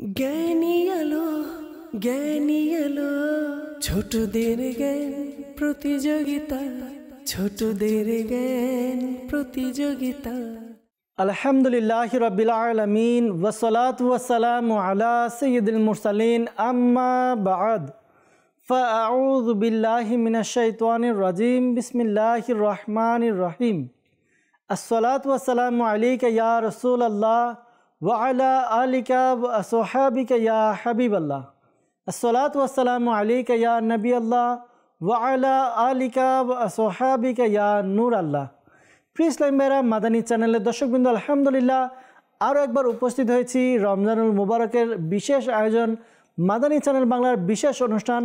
জ্ঞানী আলো জ্ঞানী আলো ছোটদের জ্ঞান প্রতিযোগিতা ছোটদের জ্ঞান প্রতিযোগিতা। আলহামদুলিল্লাহি রাব্বিল আলামিন ওয়াসসালাতু ওয়াসসালামু আলা সাইয়্যিদিল মুরসালিন আম্মা বা'দ ফাআউযু বিল্লাহি মিনাশ শাইতানির রাজিম বিসমিল্লাহির রহমানির রহিম। আসসালাতু ওয়াসসালামু আলাইকা ইয়া রাসূলুল্লাহ ওয়া আলা আলিকা ওয়া আসহাবিকা ইয়া হাবিবাল্লাহ। আসসালাতু ওয়াসসালামু আলাইকা ইয়া নবিয়াল্লাহ ওয়া আলা আলিকা ওয়া আসহাবিকা ইয়া নূরাল্লাহ। প্রিয় ইসলাম ভাইরা, মাদানী চ্যানেলের দর্শকবৃন্দ, আলহামদুলিল্লাহ আরও একবার উপস্থিত হয়েছি রমজানুল মুবারকের বিশেষ আয়োজন মাদানী চ্যানেল বাংলার বিশেষ অনুষ্ঠান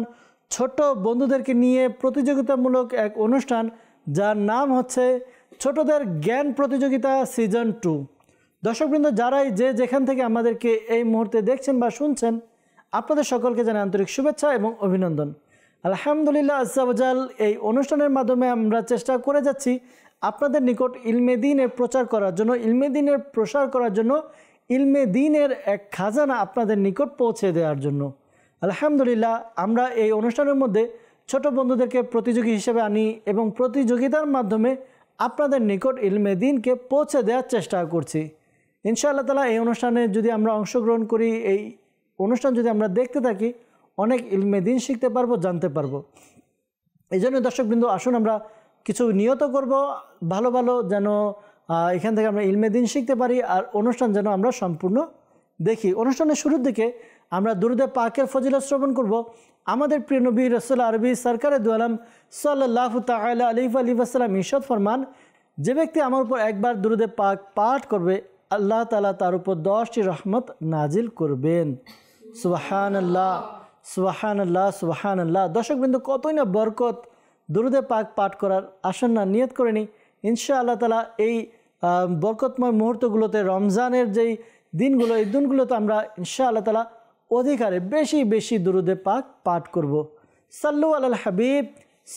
ছোট বন্ধুদেরকে নিয়ে প্রতিযোগিতামূলক এক অনুষ্ঠান, যার নাম হচ্ছে ছোটদের জ্ঞান প্রতিযোগিতা সিজন 2। দর্শকবৃন্দ, যারাই যেখান থেকে আমাদেরকে এই মুহূর্তে দেখছেন বা শুনছেন, আপনাদের সকলকে জানাই আন্তরিক শুভেচ্ছা এবং অভিনন্দন। আলহামদুলিল্লাহ আজ্জা ওয়া জাল, এই অনুষ্ঠানের মাধ্যমে আমরা চেষ্টা করে যাচ্ছি আপনাদের নিকট ইলমে দ্বীনের প্রচার করার জন্য, ইলমে দ্বীনের প্রসার করার জন্য, ইলমে দ্বীনের এক খাজানা আপনাদের নিকট পৌঁছে দেওয়ার জন্য। আলহামদুলিল্লাহ আমরা এই অনুষ্ঠানের মধ্যে ছোট বন্ধুদেরকে প্রতিযোগী হিসেবে আনি এবং প্রতিযোগিতার মাধ্যমে আপনাদের নিকট ইলমে দ্বীনকে পৌঁছে দেওয়ার চেষ্টা করছি। ইনশাআল্লাহ তাআলা এই অনুষ্ঠানে যদি আমরা অংশগ্রহণ করি, এই অনুষ্ঠান যদি আমরা দেখতে থাকি, অনেক ইলমে দ্বীন শিখতে পারবো, জানতে পারবো। এই জন্য দর্শকবৃন্দ, আসুন আমরা কিছু নিয়ত করব ভালো ভালো, যেন এখান থেকে আমরা ইলমে দ্বীন শিখতে পারি, আর অনুষ্ঠান যেন আমরা সম্পূর্ণ দেখি। অনুষ্ঠানের শুরুর দিকে আমরা দুরূদে পাকের ফজিলত শ্রবণ করব। আমাদের প্রিয় নবী রাসূল আরবি সরকারে দু আলম সাল্লাল্লাহু তাআলা আলাইহি ওয়াসাল্লাম ইরশাদ ফরমান, যে ব্যক্তি আমার উপর একবার দুরূদে পাক পাঠ করবে, আল্লাহ তাআলা তার উপর 10টি রহমত নাজিল করবেন। সুবহানাল্লাহ সুবহানাল্লাহ সুবহানাল্লাহ। দর্শকবৃন্দ, কতই না বরকত দুরূদে পাক পাঠ করার। আসুন না নিয়ত করে নিই, ইনশাআল্লাহ তাআলা এই বরকতময় মুহূর্তগুলোতে, রমজানের যেই দিনগুলো, এই দিনগুলোতে আমরা ইনশাআল্লাহ তাআলা অধিকারে বেশি বেশি দুরূদে পাক পাঠ করব। সাল্লু আলাল হাবিব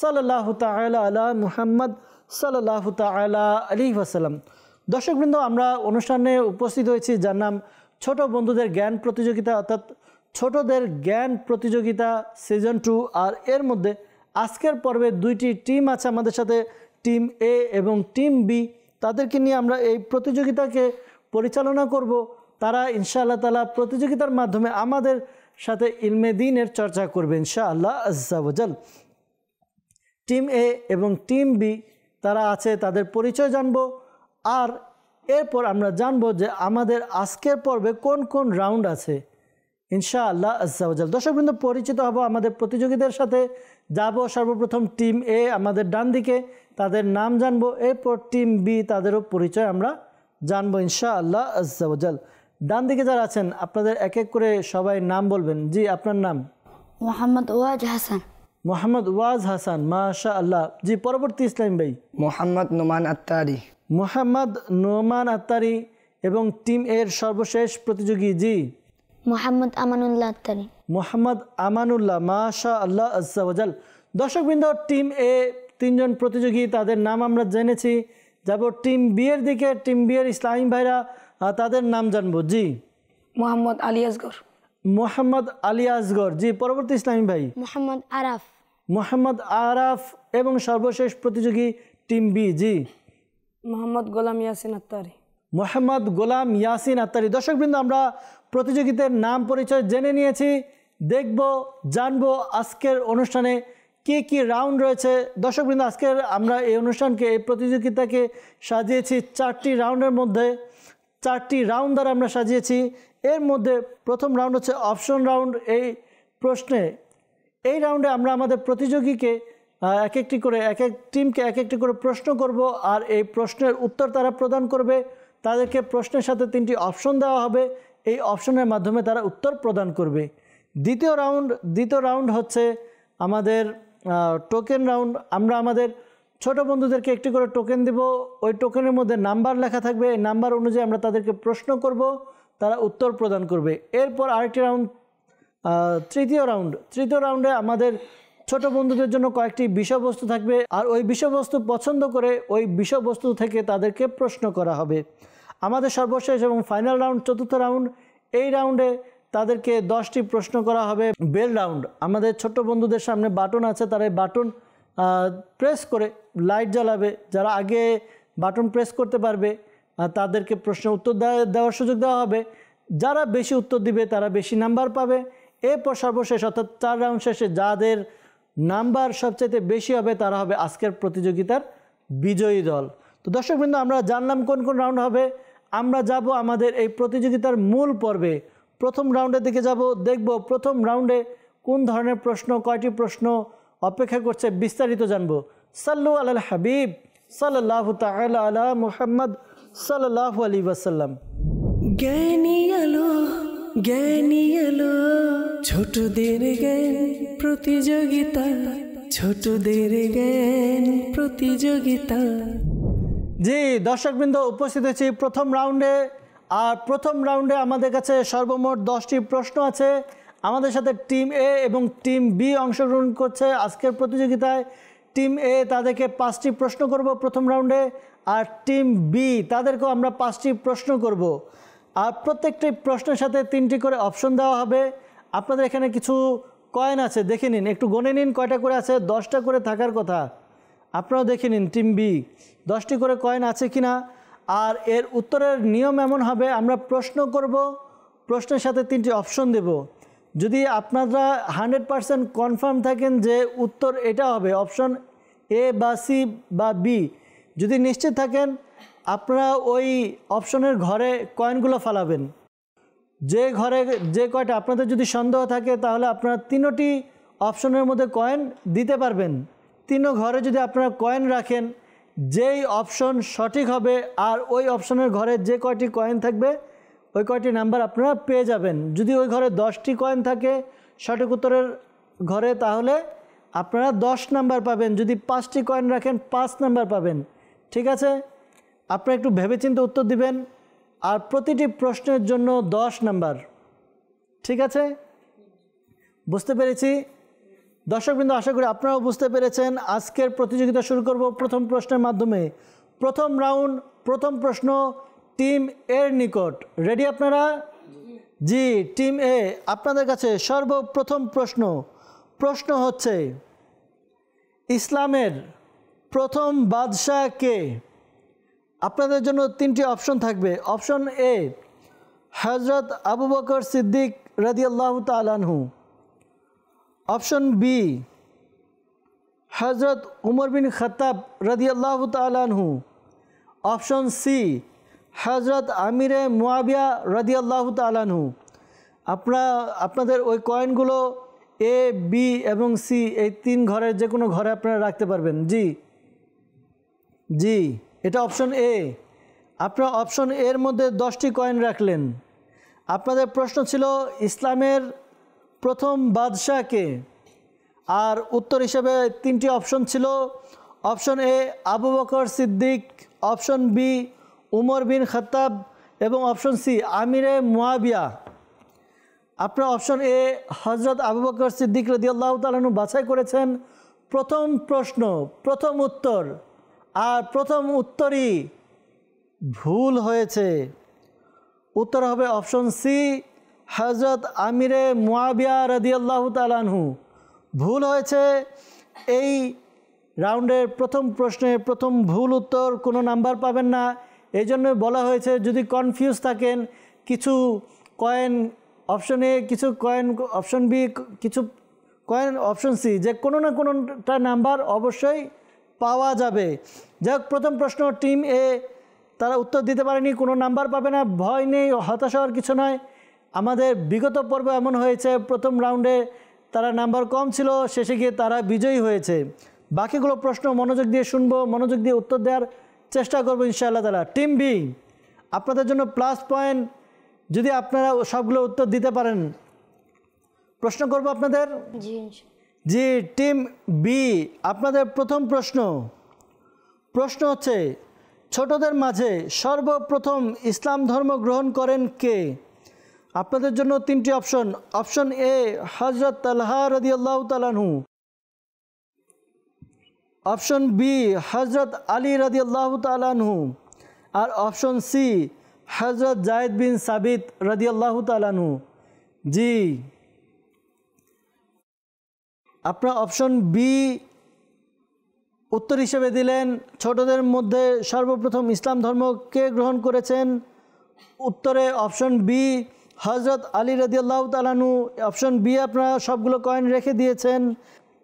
সাল্লাল্লাহু তাআলা আলা মুহাম্মদ সাল্লাল্লাহু তাআলা আলাইহি ওয়াসাল্লাম। দর্শকবৃন্দ, আমরা অনুষ্ঠানে উপস্থিত হয়েছি যার নাম ছোট বন্ধুদের জ্ঞান প্রতিযোগিতা, অর্থাৎ ছোটদের জ্ঞান প্রতিযোগিতা সিজন 2। আর এর মধ্যে আজকের পর্বে 2টি টিম আছে আমাদের সাথে, টিম এ এবং টিম বি। তাদেরকে নিয়ে আমরা এই প্রতিযোগিতাকে পরিচালনা করব। তারা ইনশাআল্লাহ তাআলা প্রতিযোগিতার মাধ্যমে আমাদের সাথে ইলমে দ্বীনের চর্চা করবে ইনশাআল্লাহ আজ্জা ওয়া জাল। টিম এ এবং টিম বি তারা আছে, তাদের পরিচয় জানব, আর এরপর আমরা জানব যে আমাদের আজকের পর্বে কোন কোন রাউন্ড আছে ইনশাআল্লাহ আজ্জা ওয়া জাল। দর্শকবৃন্দ, পরিচিত হব আমাদের প্রতিযোগীদের সাথে। যাব সর্বপ্রথম টিম এ, আমাদের ডান দিকে, তাদের নাম জানব। এরপর টিম বি, তাদেরও পরিচয় আমরা জানবো ইনশাআল্লাহ আজ্জা ওয়া জাল। ডান দিকে যারা আছেন, আপনাদের এক এক করে সবাই নাম বলবেন। জি, আপনার নাম? মোহাম্মদ ওয়াজ হাসান। মোহাম্মদ ওয়াজ হাসান, মাশাআল্লাহ। জি, পরবর্তী ইসলাম ভাই? মোহাম্মদ নোমান আত্তারি। মোহাম্মদ নোমান আত্তারি। এবং টিম এর সর্বশেষ প্রতিযোগী? জি, মোহাম্মদ আমানুল্লাহ আত্তারি। মোহাম্মদ আমানুল্লাহ, মাশাআল্লাহ আজ্জা ওয়া জাল। দর্শকবৃন্দ, টিম এ 3জন প্রতিযোগী, তাদের নাম আমরা জেনেছি। যাব টিম বি এর দিকে। টিম বি এর ইসলামী ভাইরা, তাদের নাম জানবো। জি, মোহাম্মদ আলী আসগর। মোহাম্মদ আলী আসগর। জি, পরবর্তী ইসলামী ভাই? মোহাম্মদ আরাফ। মোহাম্মদ আরাফ। এবং সর্বশেষ প্রতিযোগী টিম বি? জি, মোহাম্মদ গোলাম ইয়াসিন আত্তারি। মোহাম্মদ গোলাম ইয়াসিন আত্তারি। দর্শকবৃন্দ, আমরা প্রতিযোগীদের নাম পরিচয় জেনে নিয়েছি। দেখব, জানবো আজকের অনুষ্ঠানে কি কি রাউন্ড রয়েছে। দর্শকবৃন্দ, আজকের আমরা এই অনুষ্ঠানকে, এই প্রতিযোগিতাকে সাজিয়েছি 4টি রাউন্ডের মধ্যে। 4টি রাউন্ড দ্বারা আমরা সাজিয়েছি। এর মধ্যে প্রথম রাউন্ড হচ্ছে অপশন রাউন্ড। এই প্রশ্নে, এই রাউন্ডে আমরা আমাদের প্রতিযোগীকে এক একটি করে, এক এক টিমকে এক একটি করে প্রশ্ন করব, আর এই প্রশ্নের উত্তর তারা প্রদান করবে। তাদেরকে প্রশ্নের সাথে 3টি অপশন দেওয়া হবে, এই অপশনের মাধ্যমে তারা উত্তর প্রদান করবে। দ্বিতীয় রাউন্ড হচ্ছে আমাদের টোকেন রাউন্ড। আমরা আমাদের ছোট বন্ধুদেরকে একটি করে টোকেন দিব। ওই টোকেনের মধ্যে নাম্বার লেখা থাকবে, এই নাম্বার অনুযায়ী আমরা তাদেরকে প্রশ্ন করব, তারা উত্তর প্রদান করবে। এরপর আরেকটি রাউন্ড, তৃতীয় রাউন্ডে আমাদের ছোট বন্ধুদের জন্য কয়েকটি বিষয়বস্তু থাকবে, আর ওই বিষয়বস্তু পছন্দ করে ওই বিষয়বস্তু থেকে তাদেরকে প্রশ্ন করা হবে। আমাদের সর্বশেষ এবং ফাইনাল রাউন্ড, চতুর্থ রাউন্ড। এই রাউন্ডে তাদেরকে 10টি প্রশ্ন করা হবে বেল রাউন্ড। আমাদের ছোট্ট বন্ধুদের সামনে বাটন আছে, তারা এই বাটন প্রেস করে লাইট জ্বালাবে। যারা আগে বাটন প্রেস করতে পারবে তাদেরকে প্রশ্নের উত্তর দেওয়ার সুযোগ দেওয়া হবে। যারা বেশি উত্তর দিবে তারা বেশি নাম্বার পাবে। এরপর সর্বশেষ অর্থাৎ 4 রাউন্ড শেষে যাদের নাম্বার সবচেয়ে বেশি হবে তারা হবে আজকের প্রতিযোগিতার বিজয়ী দল। তো দর্শকবৃন্দ, আমরা জানলাম কোন কোন রাউন্ড হবে। আমরা যাব আমাদের এই প্রতিযোগিতার মূল পর্বে। প্রথম রাউন্ডের দিকে যাব, দেখব প্রথম রাউন্ডে কোন ধরনের প্রশ্ন, কয়টি প্রশ্ন অপেক্ষা করছে, বিস্তারিত জানব। সাল্লু আলাল হাবিব সাল্লাল্লাহু তাআলা আলা মুহাম্মদ সাল্লাল্লাহু আলাইহি ওয়াসাল্লাম। জ্ঞানী আলো, জ্ঞানী আলো, ছোটদের জ্ঞান প্রতিযোগিতা, ছোটদের জ্ঞান প্রতিযোগিতা। জি দর্শকবৃন্দ, উপস্থিত হয়েছি প্রথম রাউন্ডে। আর প্রথম রাউন্ডে আমাদের কাছে সর্বমোট 10টি প্রশ্ন আছে। আমাদের সাথে টিম এ এবং টিম বি অংশগ্রহণ করছে আজকের প্রতিযোগিতায়। টিম এ তাদেরকে 5টি প্রশ্ন করব প্রথম রাউন্ডে, আর টিম বি তাদেরকেও আমরা 5টি প্রশ্ন করব। আর প্রত্যেকটি প্রশ্নের সাথে 3টি করে অপশন দেওয়া হবে। আপনাদের এখানে কিছু কয়েন আছে, দেখে নিন, একটু গণে নিন কয়টা করে আছে। 10টা করে থাকার কথা, আপনারাও দেখে নিন টিম বি 10টি করে কয়েন আছে কিনা। আর এর উত্তরের নিয়ম এমন হবে, আমরা প্রশ্ন করব, প্রশ্নের সাথে 3টি অপশন দেব। যদি আপনারা 100% কনফার্ম থাকেন যে উত্তর এটা হবে, অপশন এ বা সি বা বি, যদি নিশ্চিত থাকেন আপনারা ওই অপশনের ঘরে কয়েনগুলো ফালাবেন। যে ঘরে যে কয়টা আপনাদের যদি সন্দেহ থাকে তাহলে আপনারা 3টি অপশনের মধ্যে কয়েন দিতে পারবেন। 3 ঘরে যদি আপনারা কয়েন রাখেন, যেই অপশন সঠিক হবে আর ওই অপশনের ঘরে যে কয়টি কয়েন থাকবে ওই কয়টি নাম্বার আপনারা পেয়ে যাবেন। যদি ওই ঘরে 10টি কয়েন থাকে সঠিক উত্তরের ঘরে, তাহলে আপনারা 10 নাম্বার পাবেন। যদি 5টি কয়েন রাখেন 5 নাম্বার পাবেন। ঠিক আছে, আপনারা একটু ভেবেচিন্তে উত্তর দিবেন। আর প্রতিটি প্রশ্নের জন্য 10 নাম্বার। ঠিক আছে, বুঝতে পেরেছি দর্শকবৃন্দ, আশা করি আপনারাও বুঝতে পেরেছেন। আজকের প্রতিযোগিতা শুরু করব প্রথম প্রশ্নের মাধ্যমে। প্রথম রাউন্ড, প্রথম প্রশ্ন টিম এর নিকট। রেডি আপনারা? জি, টিম এ আপনাদের কাছে সর্বপ্রথম প্রশ্ন। প্রশ্ন হচ্ছে, ইসলামের প্রথম বাদশাহ কে? আপনাদের জন্য 3টি অপশন থাকবে। Option A Hazrat Abu Bakr Siddique রাদিয়াল্লাহু তাআলা আনহু। অপশন বি হযরত উমর বিন খাত্তাব রাদিয়াল্লাহু তাআলা আনহু। অপশন সি হযরত আমিরে মুয়াবিয়া রাদিয়াল্লাহু তাআলা আনহু। আপনাদের ওই কয়েনগুলো এ, বি এবং সি এই 3 ঘরের যে কোনো ঘরে আপনারা রাখতে পারবেন। জি জি, এটা অপশন এ। আপনারা অপশন এর মধ্যে 10টি কয়েন রাখলেন। আপনাদের প্রশ্ন ছিল ইসলামের প্রথম বাদশাহ কে? আর উত্তর হিসেবে 3টি অপশন ছিল। Option A Abu Bakr Siddique, option B Umar bin Khattab এবং অপশন সি আমিরে মুয়াবিয়া। আপনারা option A Hazrat Abu Bakr Siddique রাদিয়াল্লাহু তাআলা আনহু বাছাই করেছেন। প্রথম প্রশ্ন, প্রথম উত্তর, আর প্রথম উত্তরই ভুল হয়েছে। উত্তর হবে অপশন সি হযরত আমিরে মুয়াবিয়া রাদিয়াল্লাহু তাআলা আনহু। ভুল হয়েছে। এই রাউন্ডের প্রথম প্রশ্নের প্রথম ভুল উত্তর, কোনো নাম্বার পাবেন না। এই জন্য বলা হয়েছে যদি কনফিউজ থাকেন, কিছু কয়েন অপশন এ, কিছু কয়েন অপশন বি, কিছু কয়েন অপশন সি, যে কোনো না কোনোটা নাম্বার অবশ্যই পাওয়া যাবে। যাক, প্রথম প্রশ্ন টিম এ তারা উত্তর দিতে পারেনি, কোনো নাম্বার পাবে না। ভয় নেই, হতাশ হওয়ার কিছু নয়। আমাদের বিগত পর্ব এমন হয়েছে, প্রথম রাউন্ডে তারা নাম্বার কম ছিল, শেষে গিয়ে তারা বিজয়ী হয়েছে। বাকিগুলো প্রশ্ন মনোযোগ দিয়ে শুনবো, মনোযোগ দিয়ে উত্তর দেওয়ার চেষ্টা করবো ইনশাআল্লাহ তাআলা। টিম বি আপনাদের জন্য প্লাস পয়েন্ট যদি আপনারা সবগুলো উত্তর দিতে পারেন। প্রশ্ন করব আপনাদের। জি, টিম বি আপনাদের প্রথম প্রশ্ন। প্রশ্ন হচ্ছে, ছোটদের মাঝে সর্বপ্রথম ইসলাম ধর্ম গ্রহণ করেন কে? আপনাদের জন্য 3টি অপশন। অপশন এ হযরত তালহা রাদিয়াল্লাহু তাআলা আনহু। অপশন বি হযরত আলী রাদিয়াল্লাহু তাআলা আনহু। আর অপশন সি হযরত যায়েদ বিন সাবিত রাদিয়াল্লাহু তাআলা আনহু। জি, আপনার অপশন বি উত্তর হিসেবে দিলেন। ছোটদের মধ্যে সর্বপ্রথম ইসলাম ধর্ম কে গ্রহণ করেছেন? উত্তরে অপশন বি হজরত আলী রাদিয়াল্লাহু তাআলা আনহু। অপশন বি আপনারা সবগুলো কয়েন রেখে দিয়েছেন।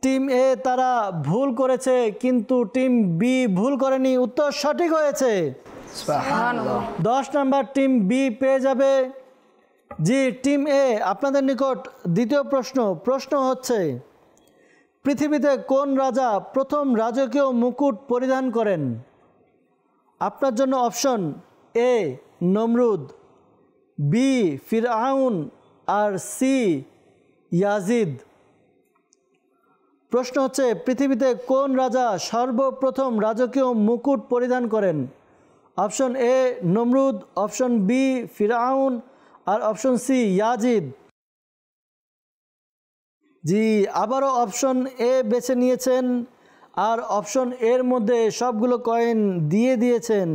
টিম এ তারা ভুল করেছে, কিন্তু টিম বি ভুল করেনি, উত্তর সঠিক হয়েছে। 10 নাম্বার টিম বি পেয়ে যাবে। জি, টিম এ আপনাদের নিকট দ্বিতীয় প্রশ্ন হচ্ছে, পৃথিবীতে কোন রাজা প্রথম রাজকীয় মুকুট পরিধান করেন? আপনার জন্য option A Namrud, B Firaun, আর সি ইয়াজিদ। প্রশ্ন হচ্ছে, পৃথিবীতে কোন রাজা সর্বপ্রথম রাজকীয় মুকুট পরিধান করেন? Option A Namrud, option B Firaun, আর অপশন সি ইয়াজিদ। জি, আবারও অপশন এ বেছে নিয়েছেন, আর অপশন এর মধ্যে সবগুলো কয়েন দিয়ে দিয়েছেন।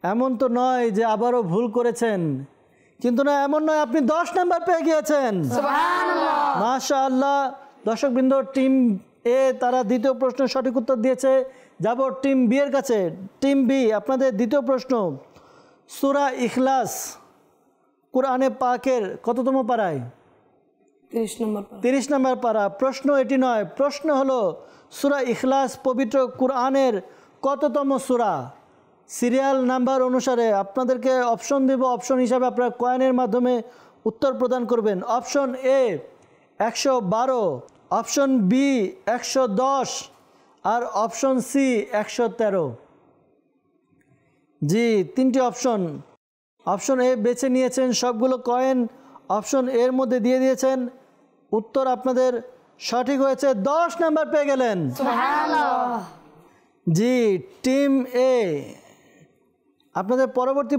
এমন তো নয় যে আবারও ভুল করেছেন, কিন্তু না, এমন নয়, আপনি 10 নাম্বার পেয়ে গিয়েছেন। মাশাআল্লাহ। দর্শকবৃন্দ, টিম এ তারা দ্বিতীয় প্রশ্নের সঠিক উত্তর দিয়েছে। যাব টিম বি এর কাছে। টিম বি, আপনাদের দ্বিতীয় প্রশ্ন, সূরা ইখলাস কোরআনে পাকের কততম পারায়? 30 নম্বর পারা। 30 নম্বর পারা। প্রশ্ন এটি নয়, প্রশ্ন হলো সূরা ইখলাস পবিত্র কোরআনের কততম সূরা? সিরিয়াল নাম্বার অনুসারে আপনাদেরকে অপশন দেব, অপশন হিসাবে আপনারা কয়েনের মাধ্যমে উত্তর প্রদান করবেন। অপশন এ 112, অপশন বি 110, আর অপশন সি 113। জি, 3টি অপশন। অপশন এ বেছে নিয়েছেন, সবগুলো কয়েন অপশন এর মধ্যে দিয়ে দিয়েছেন। উত্তর আপনাদের সঠিক হয়েছে, 10 নাম্বার পেয়ে গেলেন। জি, টিম এ আপনাদের পরবর্তী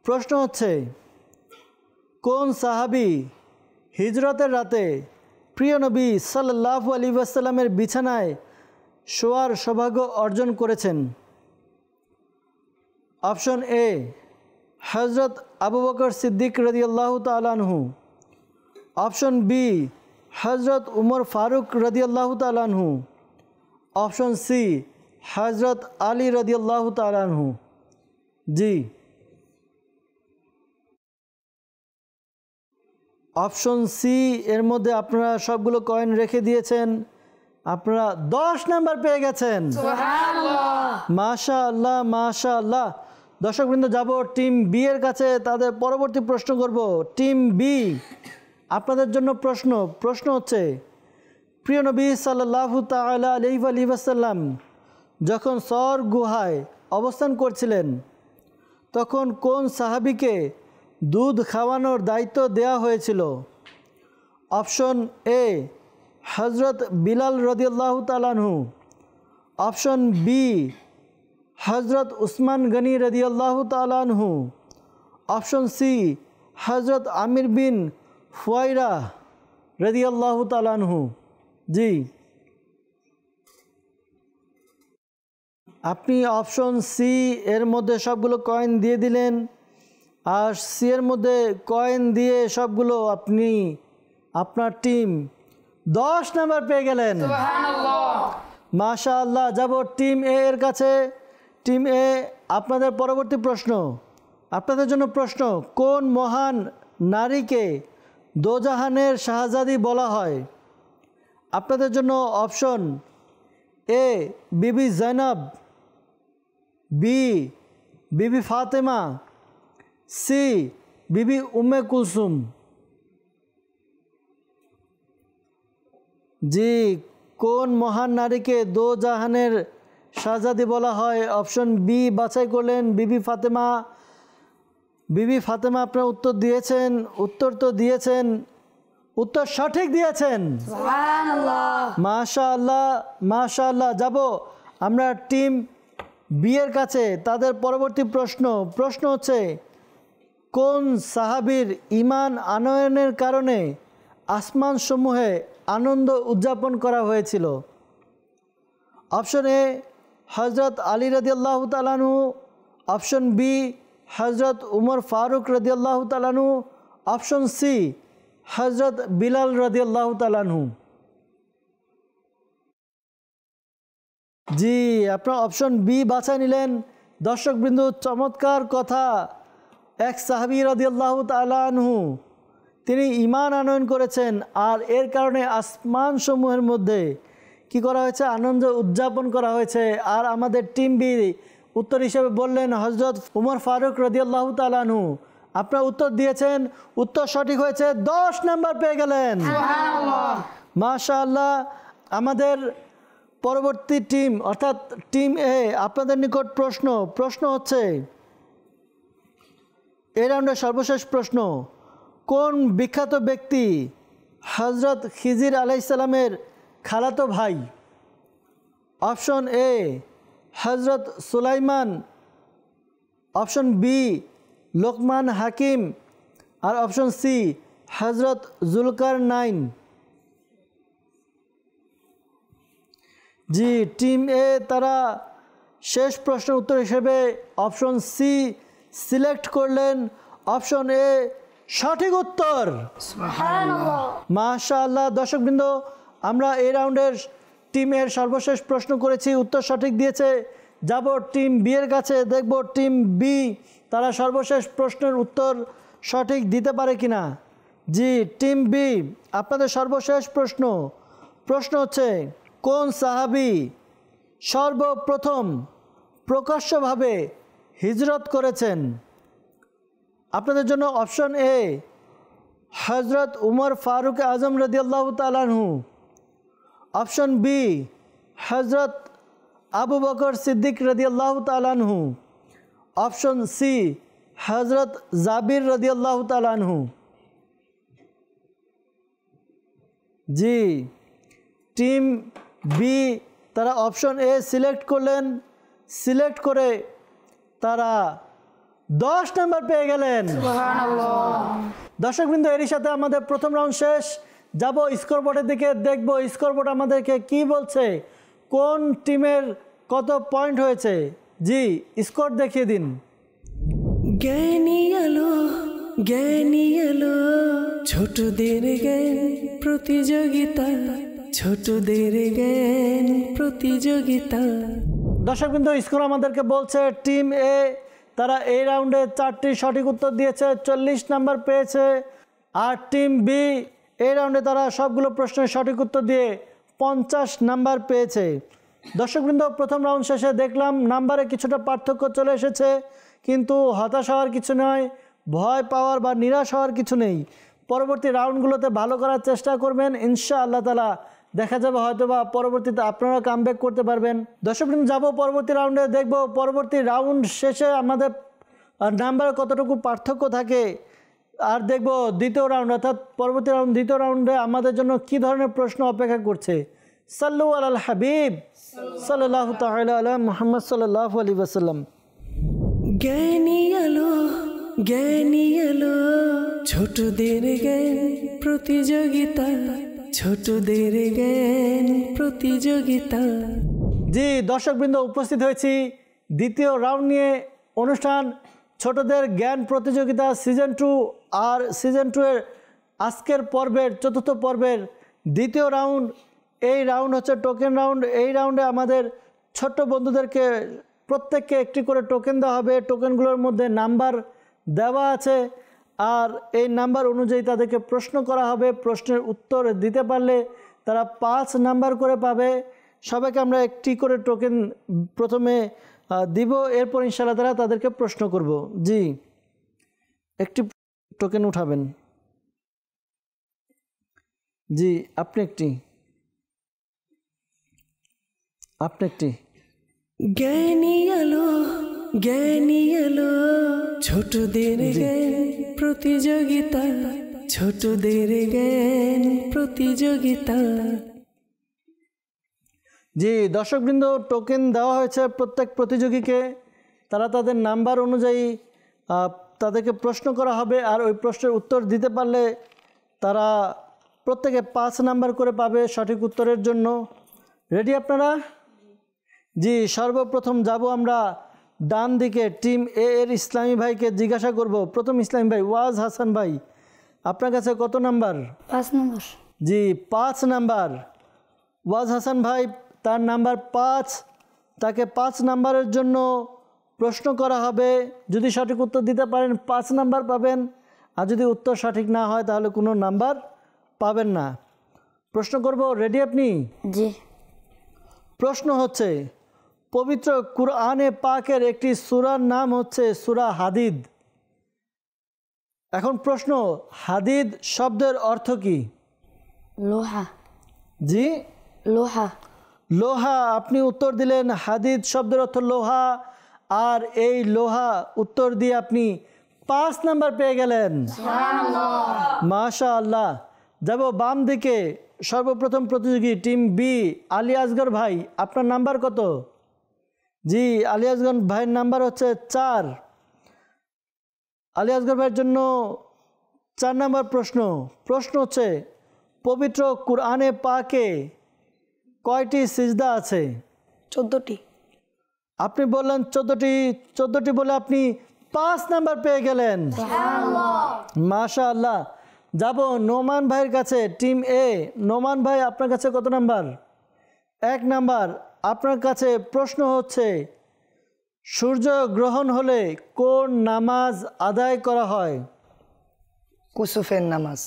প্রশ্ন হচ্ছে, কোন সাহাবী হিজরতের রাতে প্রিয় নবী সাল্লাল্লাহু আলাইহি ওয়াসাল্লামের বিছানায় শোয়ার সৌভাগ্য অর্জন করেছেন? অপশন এ হজরত আবু বকর সিদ্দিক রাদিয়াল্লাহু তাআলা আনহু, অপশন বি হজরত উমর ফারুক রাদিয়াল্লাহু তাআলা আনহু, অপশন সি হজরত আলী রাদিয়াল্লাহু তাআলা আনহু। জি, অপশন সি এর মধ্যে আপনারা সবগুলো কয়েন রেখে দিয়েছেন। আপনারা 10 নাম্বার পেয়ে গেছেন। মাশাআল্লাহ, মাশাআল্লাহ। দর্শকবৃন্দ, যাব টিম বি এর কাছে, তাদের পরবর্তী প্রশ্ন করব। টিম বি, আপনাদের জন্য প্রশ্ন হচ্ছে, প্রিয় নবী সাল্লাল্লাহু তাআলা আলাইহি ওয়াসাল্লাম যখন সর গুহায় অবস্থান করছিলেন, তখন কোন সাহাবীকে দুধ খাওয়ানোর দায়িত্ব দেওয়া হয়েছিল? অপশন এ হজরত বিলাল রাদিয়াল্লাহু তাআলা আনহু, অপশন বি হজরত উসমান গনি রাদিয়াল্লাহু তাআলা আনহু, অপশন সি হজরত আমির বিন ফুয়াইরা রাদিয়াল্লাহু তাআলা আনহু। জি, আপনি অপশন সি এর মধ্যে সবগুলো কয়েন দিয়ে দিলেন, আর সি এর মধ্যে কয়েন দিয়ে সবগুলো আপনি আপনার টিম 10 নাম্বার পেয়ে গেলেন। মাশাআল্লাহ। যাব টিম এ এর কাছে। টিম এ, আপনাদের পরবর্তী আপনাদের জন্য প্রশ্ন, কোন মহান নারীকে দোজাহানের শাহজাদি বলা হয়? আপনাদের জন্য অপশন এ বিবি জৈনব, বি বিবি ফাতেমা, সি বিবি উম্মে কুলসুম। জি, কোন মহান নারীকে দোজাহানের শাহজাদি বলা হয়? অপশন বি বাছাই করলেন, বিবি ফাতেমা। বিবি ফাতেমা আপনার উত্তর দিয়েছেন, উত্তর সঠিক দিয়েছেন। মাশাআল্লাহ, মাশাআল্লাহ। যাব আমরা টিম বি এর কাছে, তাদের পরবর্তী প্রশ্ন হচ্ছে, কোন সাহাবীর ঈমান আনয়নের কারণে আসমান সমূহে আনন্দ উদযাপন করা হয়েছিল? অপশন এ হজরত আলী রাদিয়াল্লাহু তাআলা আনহু, অপশন বি হজরত উমর ফারুক রাদিয়াল্লাহু তাআলা আনহু, অপশন সি হজরত বিলাল রাদিয়াল্লাহু তাআলা আনহু। জি, আপনার অপশন বি বাছাই নিলেন। দর্শকবৃন্দ, চমৎকার কথা। এক সাহাবী রাদিয়াল্লাহু তাআলা আনহু তিনি ঈমান আনয়ন করেছেন, আর এর কারণে আসমান সমূহের মধ্যে কি করা হয়েছে, আনন্দ উদযাপন করা হয়েছে। আর আমাদের টিম বি উত্তর হিসেবে বললেন হজরত উমর ফারুক রাদিয়াল্লাহু তাআলা আনহু। আপনারা উত্তর দিয়েছেন, উত্তর সঠিক হয়েছে, 10 নাম্বার পেয়ে গেলেন। মাশাআল্লাহ। আমাদের পরবর্তী টিম অর্থাৎ টিম এ, আপনাদের নিকট প্রশ্ন হচ্ছে এই রাউন্ডের সর্বশেষ প্রশ্ন। কোন বিখ্যাত ব্যক্তি হজরত খিজির আলাইহিস সালামের খালাতো ভাই? অপশন এ হজরত সুলাইমান, অপশন বি লোকমান হাকিম, আর অপশন সি হজরত জুলকারনাইন। জি, টিম এ তারা শেষ প্রশ্নের উত্তর হিসেবে অপশন সি সিলেক্ট করলেন। অপশন এ সঠিক উত্তর। মাশাআল্লাহ। দর্শকবৃন্দ, আমরা এই রাউন্ডের টিমের সর্বশেষ প্রশ্ন করেছি, উত্তর সঠিক দিয়েছে। যাব টিম বি এর কাছে, দেখব টিম বি তারা সর্বশেষ প্রশ্নের উত্তর সঠিক দিতে পারে কিনা। জি, টিম বি আপনাদের সর্বশেষ প্রশ্ন হচ্ছে কোন সাহাবী সর্বপ্রথম প্রকাশ্যভাবে হিজরত করেছেন? আপনাদের জন্য অপশন এ হজরত উমর ফারুক আজম রাদিয়াল্লাহু তাআলা আনহু, অপশন বি হজরত আবু বকর সিদ্দিক রাদিয়াল্লাহু তাআলা আনহু, অপশন সি হজরত জাবির রাদিয়াল্লাহু তাআলা আনহু। জি, টিম বি তারা অপশন এ সিলেক্ট করলেন। সিলেক্ট করে তারা 10 নাম্বার পেয়ে গেলেন। দর্শকবৃন্দ, এরই সাথে আমাদের প্রথম রাউন্ড শেষ। যাব স্কোরবোর্ডের দিকে, দেখব স্কোরবোর্ড আমাদেরকে কি বলছে, কোন টিমের কত পয়েন্ট হয়েছে। জি, স্কোর দেখিয়ে দিন। জ্ঞানী আলো ছোটদের জ্ঞান প্রতিযোগিতা, ছোটদের জ্ঞান প্রতিযোগিতা। দর্শকবৃন্দ, স্কোর আমাদেরকে বলছে টিম এ তারা এই রাউন্ডে 4টি সঠিক উত্তর দিয়েছে, 40 নাম্বার পেয়েছে। আর টিম বি এই রাউন্ডে তারা সবগুলো প্রশ্নের সঠিক উত্তর দিয়ে 50 নাম্বার পেয়েছে। দর্শকবৃন্দ, প্রথম রাউন্ড শেষে দেখলাম নাম্বারে কিছুটা পার্থক্য চলে এসেছে, কিন্তু হতাশ হওয়ার কিছু নয়, ভয় পাওয়ার বা নিরাশ হওয়ার কিছু নেই। পরবর্তী রাউন্ডগুলোতে ভালো করার চেষ্টা করবেন, ইনশাআল্লাহ তাআলা দেখা যাবে হয়তোবা পরবর্তীতে আপনারা কামব্যাক করতে পারবেন। দর্শকবৃন্দ, যাব পরবর্তী রাউন্ডে, দেখব পরবর্তী রাউন্ড শেষে আমাদের নাম্বারে কতটুকু পার্থক্য থাকে। আর দেখব দ্বিতীয় রাউন্ড অর্থাৎ পরবর্তী রাউন্ড, দ্বিতীয় রাউন্ডে আমাদের জন্য কি ধরনের প্রশ্ন অপেক্ষা করছে। সাল্লু আলাল হাবিব সাল্লাল্লাহু তাআলা আলা মুহাম্মদ সাল্লাল্লাহু আলাইহি ওয়াসাল্লাম। জ্ঞানী আলো ছোটদের জ্ঞান প্রতিযোগিতা, ছোটদের জ্ঞান প্রতিযোগিতা। জি, দর্শকবৃন্দ, উপস্থিত হয়েছি দ্বিতীয় রাউন্ড নিয়ে। অনুষ্ঠান ছোটদের জ্ঞান প্রতিযোগিতা সিজন 2, আর সিজন 2 এর আজকের পর্বের চতুর্থ পর্বের দ্বিতীয় রাউন্ড। এই রাউন্ড হচ্ছে টোকেন রাউন্ড। এই রাউন্ডে আমাদের ছোট্ট বন্ধুদেরকে প্রত্যেককে একটি করে টোকেন দেওয়া হবে। টোকেনগুলোর মধ্যে নাম্বার দেওয়া আছে, আর এই নাম্বার অনুযায়ী তাদেরকে প্রশ্ন করা হবে। প্রশ্নের উত্তর দিতে পারলে তারা 5 নাম্বার করে পাবে। সবাইকে আমরা একটি করে টোকেন প্রথমে দিব, এরপর ইনশাআল্লাহ তারা তাদেরকে প্রশ্ন করব। জি, একটি টোকেন উঠাবেন। জি, আপনি একটি। জ্ঞানী আলো ছোটদের জ্ঞান প্রতিযোগিতা, ছোটদের জ্ঞান প্রতিযোগিতা। জি, দর্শকবৃন্দ, টোকেন দেওয়া হয়েছে প্রত্যেক প্রতিযোগীকে। তারা তাদের নাম্বার অনুযায়ী তাদেরকে প্রশ্ন করা হবে, আর ওই প্রশ্নের উত্তর দিতে পারলে তারা প্রত্যেকে 5 নাম্বার করে পাবে সঠিক উত্তরের জন্য। রেডি আপনারা? জি, সর্বপ্রথম যাব আমরা ডান দিকে। টিম এ এর ইসলামী ভাইকে জিজ্ঞাসা করব। প্রথম ইসলামী ভাই ওয়াজ হাসান ভাই, আপনার কাছে কত নাম্বার? 5 নম্বর। জি 5 নাম্বার। ওয়াজ হাসান ভাই তার নাম্বার 5, তাকে 5 নাম্বারের জন্য প্রশ্ন করা হবে। যদি সঠিক উত্তর দিতে পারেন 5 নাম্বার পাবেন, আর যদি উত্তর সঠিক না হয় তাহলে কোনো নাম্বার পাবেন না। প্রশ্ন করব, রেডি আপনি? জি। প্রশ্ন হচ্ছে, পবিত্র কুরআনে পাকের একটি সূরার নাম হচ্ছে সূরা হাদিদ। এখন প্রশ্ন, হাদিদ শব্দের অর্থ কি? লোহা। জি লোহা। লোহা। আপনি উত্তর দিলেন হাদিদ শব্দের অর্থ লোহা, আর এই লোহা উত্তর দিয়ে আপনি 5 নাম্বার পেয়ে গেলেন। মাশাআল্লাহ। যাব বাম দিকে, সর্বপ্রথম প্রতিযোগী টিম বি আলী আসগর ভাই, আপনার নাম্বার কত? জি আলী আসগর ভাইয়ের নাম্বার হচ্ছে 4। আলী আসগর ভাইয়ের জন্য 4 নাম্বার প্রশ্ন। প্রশ্ন হচ্ছে, পবিত্র কুরআনে পাকে কয়টি সিজদা আছে? 14টি। আপনি বললেন 14টি। 14টি বলে আপনি 5 নাম্বার পেয়ে গেলেন। মাশাআল্লাহ। যাব নোমান ভাইয়ের কাছে, টিম এ। নোমান ভাই আপনার কাছে কত নাম্বার? 1 নাম্বার। আপনার কাছে প্রশ্ন হচ্ছে, সূর্য গ্রহণ হলে কোন নামাজ আদায় করা হয়? কুসুফের নামাজ।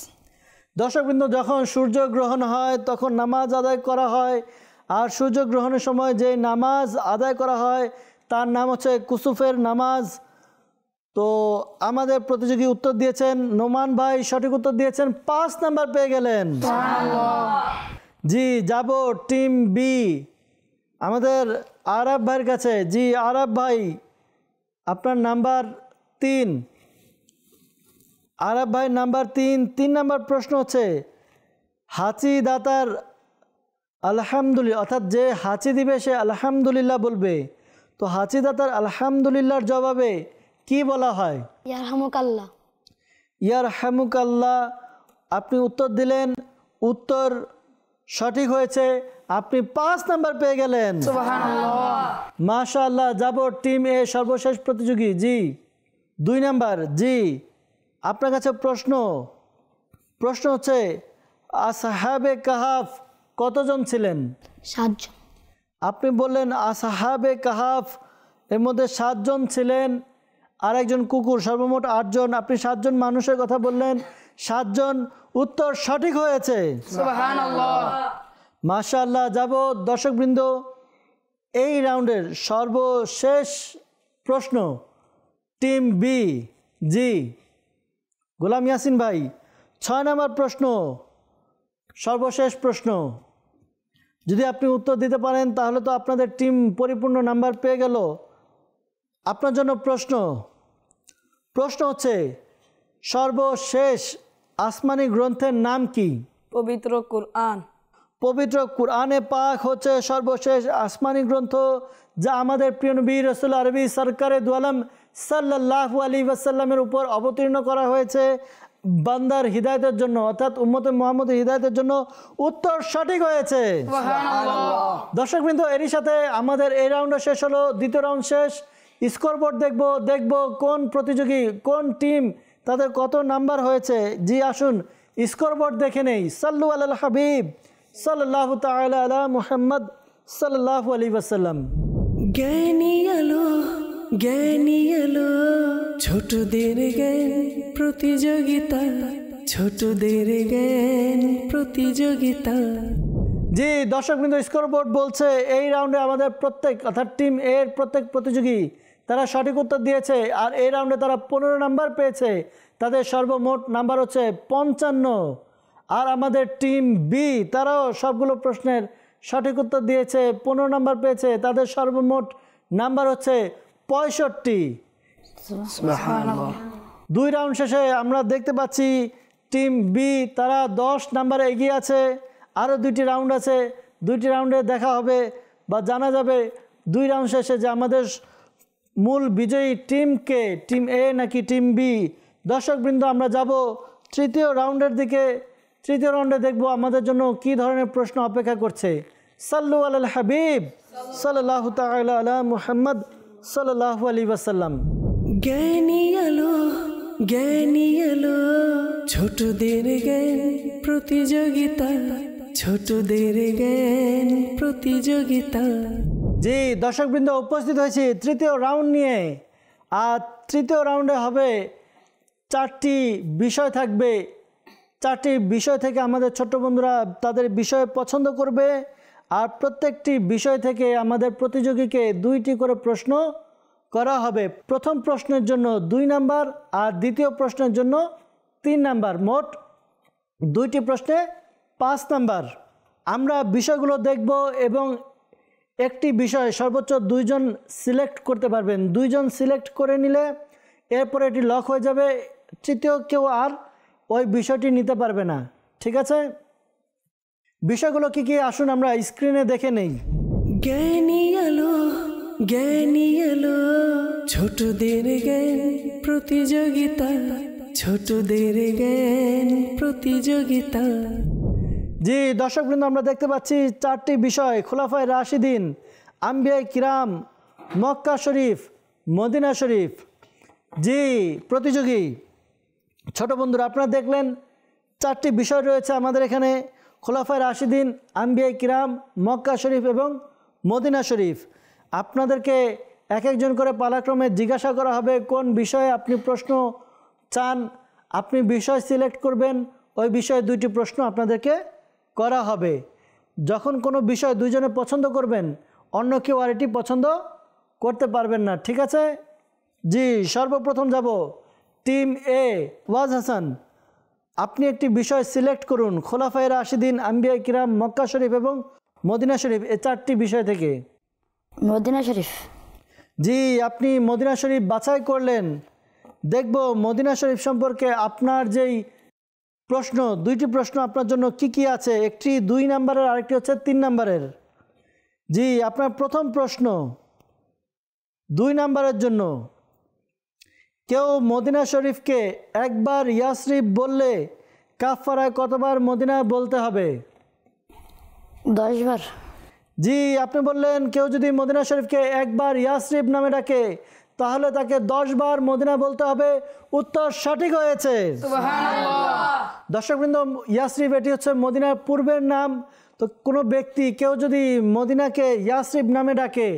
দর্শকবৃন্দ, যখন সূর্য গ্রহণ হয় তখন নামাজ আদায় করা হয়, আর সূর্য গ্রহণের সময় যে নামাজ আদায় করা হয় তার নাম হচ্ছে কুসুফের নামাজ। তো আমাদের প্রতিযোগী উত্তর দিয়েছেন, নোমান ভাই সঠিক উত্তর দিয়েছেন, 5 নাম্বার পেয়ে গেলেন। জি যাব টিম বি আমাদের আরাব ভাইয়ের কাছে। জি আরাব ভাই আপনার নাম্বার 3। আরাব ভাই নাম্বার 3 নাম্বার প্রশ্ন হচ্ছে, হাঁচি দাতার আলহামদুলিল্লাহ, অর্থাৎ যে হাঁচি দিবে সে আলহামদুলিল্লাহ বলবে, তো হাঁচি দাতার আলহামদুলিল্লাহর জবাবে কি বলা হয়? ইয়ারহামুকাল্লাহ। ইয়ারহামুকাল্লাহ। আপনি উত্তর দিলেন, উত্তর সঠিক হয়েছে, আপনি 5 নাম্বার পেয়ে গেলেন। মাশাআল্লাহ। যাব টিম এ সর্বশেষ প্রতিযোগী। জি 2 নাম্বার। জি আপনার কাছে প্রশ্ন হচ্ছে, আসহাবে কাহাফ কতজন ছিলেন? 7 জন। আপনি বললেন আসহাবে কাহাফ এর মধ্যে 7 জন ছিলেন, আর একজন কুকুর, সর্বমোট 8 জন। আপনি 7 জন মানুষের কথা বললেন, 7 জন। উত্তর সঠিক হয়েছে। মাশাআল্লাহ। যাব দর্শকবৃন্দ, এই রাউন্ডের সর্বশেষ প্রশ্ন টিম বি। জি গোলাম ইয়াসিন ভাই 6 নাম্বার প্রশ্ন, সর্বশেষ প্রশ্ন। যদি আপনি উত্তর দিতে পারেন তাহলে তো আপনাদের টিম পরিপূর্ণ নাম্বার পেয়ে গেল। আপনার জন্য প্রশ্ন হচ্ছে, সর্বশেষ আসমানি গ্রন্থের নাম কি? পবিত্র কুরআন। পবিত্র কুরআনে পাক হচ্ছে সর্বশেষ আসমানি গ্রন্থ, যা আমাদের প্রিয় নবী রাসূল আরবি সরকারে দু আলম সাল্লাল্লাহু আলাইহি ওয়াসাল্লামের উপর অবতীর্ণ করা হয়েছে বান্দার হিদায়তের জন্য, অর্থাৎ উম্মতে মুহাম্মদের হিদায়তের জন্য। উত্তর সঠিক হয়েছে। দর্শকবৃন্দ, এরই সাথে আমাদের এই রাউন্ডও শেষ হলো। দ্বিতীয় রাউন্ড শেষ। স্কোরবোর্ড দেখব কোন প্রতিযোগী, কোন টিম, তাদের কত নাম্বার হয়েছে। জি আসুন স্কোরবোর্ড দেখে নেই। সাল্লু আলাল হাবিব সাল্লাল্লাহু তাআলা আলা মুহাম্মদ সাল্লাল্লাহু আলাইহি ওয়াসাল্লাম। জ্ঞানী আলো ছোটদের জ্ঞান প্রতিযোগিতা, ছোটদের জ্ঞান প্রতিযোগিতা। জি দর্শকবৃন্দ, স্কোরবোর্ড বলছে এই রাউন্ডে আমাদের অর্থাৎ টিম এর প্রত্যেক প্রতিযোগী তারা সঠিক উত্তর দিয়েছে, আর এই রাউন্ডে তারা 15 নাম্বার পেয়েছে। তাদের সর্বমোট নাম্বার হচ্ছে 55। আর আমাদের টিম বি তারাও সবগুলো প্রশ্নের সঠিক উত্তর দিয়েছে, 15 নাম্বার পেয়েছে। তাদের সর্বমোট নাম্বার হচ্ছে 65। 2 রাউন্ড শেষে আমরা দেখতে পাচ্ছি টিম বি তারা 10 নাম্বারে এগিয়ে আছে। আরও 2টি রাউন্ড আছে, 2টি রাউন্ডে দেখা হবে বা জানা যাবে 2 রাউন্ড শেষে যে আমাদের মূল বিজয়ী টিমকে, টিম এ নাকি টিম বি। দর্শকবৃন্দ, আমরা যাব তৃতীয় রাউন্ডের দিকে। তৃতীয় রাউন্ডে দেখব আমাদের জন্য কি ধরনের প্রশ্ন অপেক্ষা করছে। সাল্লু আলাল হাবিব সাল্লাল্লাহু তাআলা আলা মুহাম্মদ সাল্লাল্লাহু আলাইহি ওয়াসাল্লাম। জ্ঞানী জ্ঞানী এলো ছোটদের জ্ঞান প্রতিযোগিতা ছোটদের জ্ঞান প্রতিযোগিতা। জি দর্শকবৃন্দ, উপস্থিত হয়েছি তৃতীয় রাউন্ড নিয়ে। আর তৃতীয় রাউন্ডে হবে 4টি বিষয় থাকবে। 4টি বিষয় থেকে আমাদের ছোট্ট বন্ধুরা তাদের বিষয় পছন্দ করবে। আর প্রত্যেকটি বিষয় থেকে আমাদের প্রতিযোগীকে 2টি করে প্রশ্ন করা হবে। প্রথম প্রশ্নের জন্য 2 নাম্বার আর দ্বিতীয় প্রশ্নের জন্য 3 নাম্বার, মোট 2টি প্রশ্নে 5 নাম্বার। আমরা বিষয়গুলো দেখব এবং একটি বিষয় সর্বোচ্চ 2 জন সিলেক্ট করতে পারবেন। 2 জন সিলেক্ট করে নিলে এরপরে এটি লক হয়ে যাবে, তৃতীয় কেউ আর ওই বিষয়টি নিতে পারবে না। ঠিক আছে, বিষয়গুলো কি কি আসুন আমরা স্ক্রিনে দেখে নেই। জ্ঞানী এলো জ্ঞানী এলো ছোটদের জ্ঞান প্রতিযোগিতা ছোটদের জ্ঞান প্রতিযোগিতা। জি দর্শকবৃন্দ, আমরা দেখতে পাচ্ছি 4টি বিষয়: খোলাফায়ে রাশিদিন, আম্বিয়ায়ে কিরাম, মক্কা শরীফ, মদিনা শরীফ। জি প্রতিযোগী ছোট বন্ধুরা, আপনারা দেখলেন 4টি বিষয় রয়েছে আমাদের এখানে: খোলাফায়ে রাশিদিন, আম্বিয়ায়ে কিরাম, মক্কা শরীফ এবং মদিনা শরীফ। আপনাদেরকে এক একজন করে পালাক্রমে জিজ্ঞাসা করা হবে কোন বিষয়ে আপনি প্রশ্ন চান। আপনি বিষয় সিলেক্ট করবেন, ওই বিষয়ে 2টি প্রশ্ন আপনাদেরকে করা হবে। যখন কোনো বিষয় 2 জনে পছন্দ করবেন, অন্য কেউ আর এটি পছন্দ করতে পারবেন না। ঠিক আছে, জি সর্বপ্রথম যাব টিম এ। ওয়াজ হাসান, আপনি একটি বিষয় সিলেক্ট করুন খোলাফায়ে রাশিদিন, আম্বিয়ায়ে কিরাম, মক্কা শরীফ এবং মদিনা শরীফ, এই 4টি বিষয় থেকে। মদিনা শরীফ। জি আপনি মদিনা শরীফ বাছাই করলেন। দেখব মদিনা শরীফ সম্পর্কে আপনার যেই প্রশ্ন, 2টি প্রশ্ন আপনার জন্য কি কি আছে। একটি 2 নাম্বারের, আরেকটি হচ্ছে 3 নাম্বারের। জি আপনার প্রথম প্রশ্ন 2 নাম্বারের জন্য: কেউ মদিনা শরীফকে একবার ইয়াসরিব বললে কাফফারায় কতবার মদিনা বলতে হবে? 10 বার। জি আপনি বললেন কেউ যদি মদিনা শরীফকে একবার ইয়াসরিব নামে ডাকে তাহলে তাকে 10 বার মদিনা বলতে হবে। উত্তর সঠিক হয়েছে। দর্শকবৃন্দ, ইয়াসরিব এটি হচ্ছে মদিনার পূর্বের নাম। তো কোনো ব্যক্তি কেউ যদি মদিনাকে ইয়াসরিব নামে ডাকে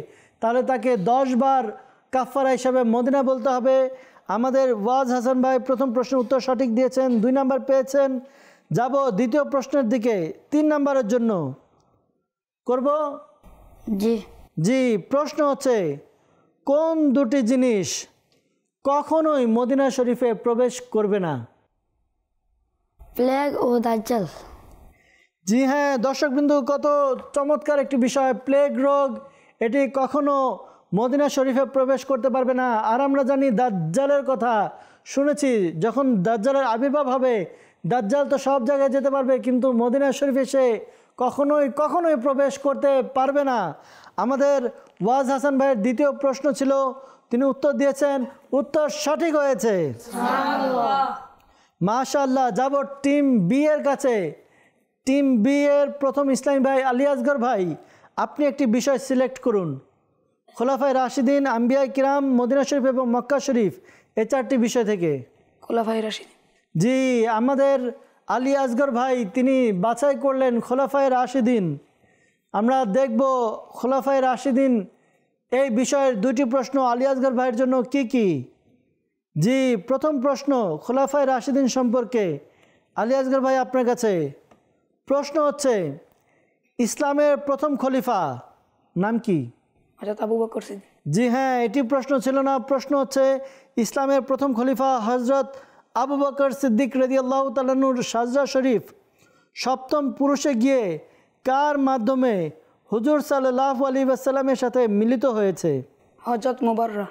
তাহলে তাকে 10 বার কাফফারা হিসাবে মদিনা বলতে হবে। আমাদের ওয়াজ হাসান ভাই প্রথম প্রশ্নের উত্তর সঠিক দিয়েছেন, 2 নাম্বার পেয়েছেন। যাব দ্বিতীয় প্রশ্নের দিকে, 3 নাম্বারের জন্য করব। জি জি প্রশ্ন হচ্ছে, কোন 2টি জিনিস কখনোই মদিনা শরীফে প্রবেশ করবে না? প্লেগ ও দাজ্জাল। জি হ্যাঁ দর্শকবৃন্দু, কত চমৎকার একটি বিষয়। প্লেগ রোগ এটি কখনো মদিনা শরীফে প্রবেশ করতে পারবে না। আর আমরা জানি দাজ্জালের কথা শুনেছি, যখন দাজ্জালের আবির্ভাব হবে, দাজ্জাল তো সব জায়গায় যেতে পারবে কিন্তু মদিনা শরীফে সে কখনোই প্রবেশ করতে পারবে না। আমাদের ওয়াজ হাসান ভাইয়ের দ্বিতীয় প্রশ্ন ছিল, তিনি উত্তর দিয়েছেন, উত্তর সঠিক হয়েছে। মাশাআল্লাহ। যাব টিম বি এর কাছে। টিম বি এর প্রথম ইসলামী ভাই আলী আসগর ভাই, আপনি একটি বিষয় সিলেক্ট করুন খোলাফায়ে রাশিদিন, আম্বিয়ায়ে কিরাম, মদিনা শরীফ এবং মক্কা শরীফ, এই 4টি বিষয় থেকে। খোলাফায়ে রাশিদিন। জি আমাদের আলী আসগর ভাই তিনি বাছাই করলেন খোলাফায়ে রাশিদিন। আমরা দেখব খোলাফায়ে রাশিদিন এই বিষয়ের 2টি প্রশ্ন আলী আসগর ভাইয়ের জন্য কি কি। জি প্রথম প্রশ্ন খোলাফায়ে রাশিদিন সম্পর্কে। আলী আসগর ভাই আপনার কাছে প্রশ্ন হচ্ছে, ইসলামের প্রথম খলিফা নাম কি? হযরত আবু বকর সিদ্দিক। জি হ্যাঁ এটি প্রশ্ন ছিল না। প্রশ্ন হচ্ছে, ইসলামের প্রথম খলিফা হজরত আবু বকর সিদ্দিক রাদিয়াল্লাহু তাআলা আনহুর সাজরা শরীফ 7ম পুরুষে গিয়ে কার মাধ্যমে হুজুর সাল্লাল্লাহু আলাইহি ওয়াসাল্লামের সাথে মিলিত হয়েছে? হযরত মুবাররা।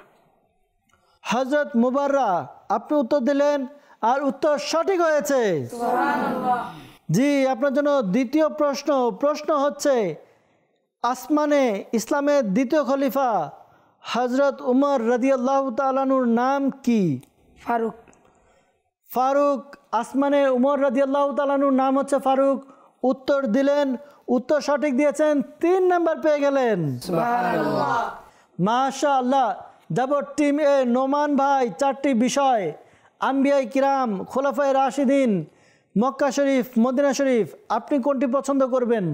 হজরত মুবাররা, আপনি উত্তর দিলেন আর উত্তর সঠিক হয়েছে। জি আপনার জন্য দ্বিতীয় প্রশ্ন হচ্ছে, আসমানে ইসলামের দ্বিতীয় খলিফা হজরত উমর রাদিয়াল্লাহু তাআলা আনহুর নাম কি? ফারুক। ফারুক, আসমানে উমর রাদিয়াল্লাহু তাআলা আনহুর নাম হচ্ছে ফারুক। উত্তর দিলেন, উত্তর সঠিক দিয়েছেন, 3 নাম্বার পেয়ে গেলেন। মাশাআল্লাহ। যাব টিম এ। নোমান ভাই 4টি বিষয় আম্বিয়ায়ে কিরাম, খোলাফায়ে রাশিদিন, মক্কা শরীফ, মদিনা শরীফ, আপনি কোনটি পছন্দ করবেন?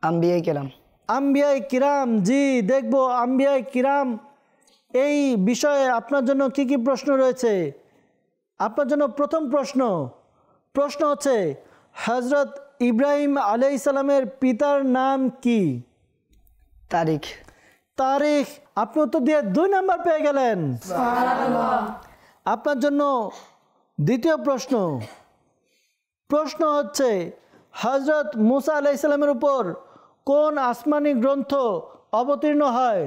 আম্বিয়ায়ে কেরাম। আম্বিয়ায়ে কিরাম, জি দেখব আম্বিয়ায়ে কিরাম এই বিষয়ে আপনার জন্য কি কি প্রশ্ন রয়েছে। আপনার জন্য প্রথম প্রশ্ন হচ্ছে হযরত ইব্রাহিম আলাইহিস সালামের পিতার নাম কি? তারিখ। তারিখ, আপনি উত্তর দিয়ে 2 নাম্বার পেয়ে গেলেন। আপনার জন্য দ্বিতীয় প্রশ্ন হচ্ছে হযরত মুসা আলাইহিস সালামের উপর কোন আসমানি গ্রন্থ অবতীর্ণ হয়?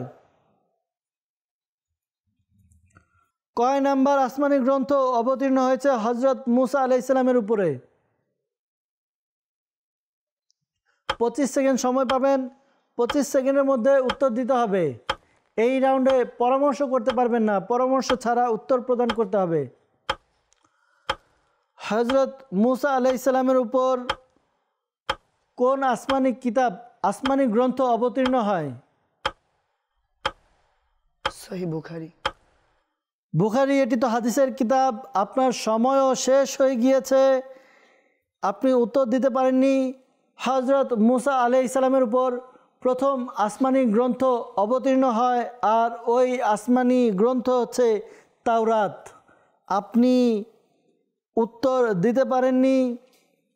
কয় নাম্বার আসমানি গ্রন্থ অবতীর্ণ হয়েছে হযরত মুসা আলাইহিস সালামের উপরে? 25 সেকেন্ড সময় পাবেন, 25 সেকেন্ডের মধ্যে উত্তর দিতে হবে। এই রাউন্ডে পরামর্শ করতে পারবেন না, পরামর্শ ছাড়া উত্তর প্রদান করতে হবে। হযরত মুসা আলাইহিস সালামের উপর কোন আসমানি গ্রন্থ অবতীর্ণ হয়? সহিহ বুখারী। বুখারী, এটি তো হাদিসের কিতাব। আপনার সময়ও শেষ হয়ে গিয়েছে, আপনি উত্তর দিতে পারেননি। হযরত মুসা আলাইহিস সালামের উপর প্রথম আসমানি গ্রন্থ অবতীর্ণ হয়, আর ওই আসমানি গ্রন্থ হচ্ছে তাওরাত। আপনি উত্তর দিতে পারেননি,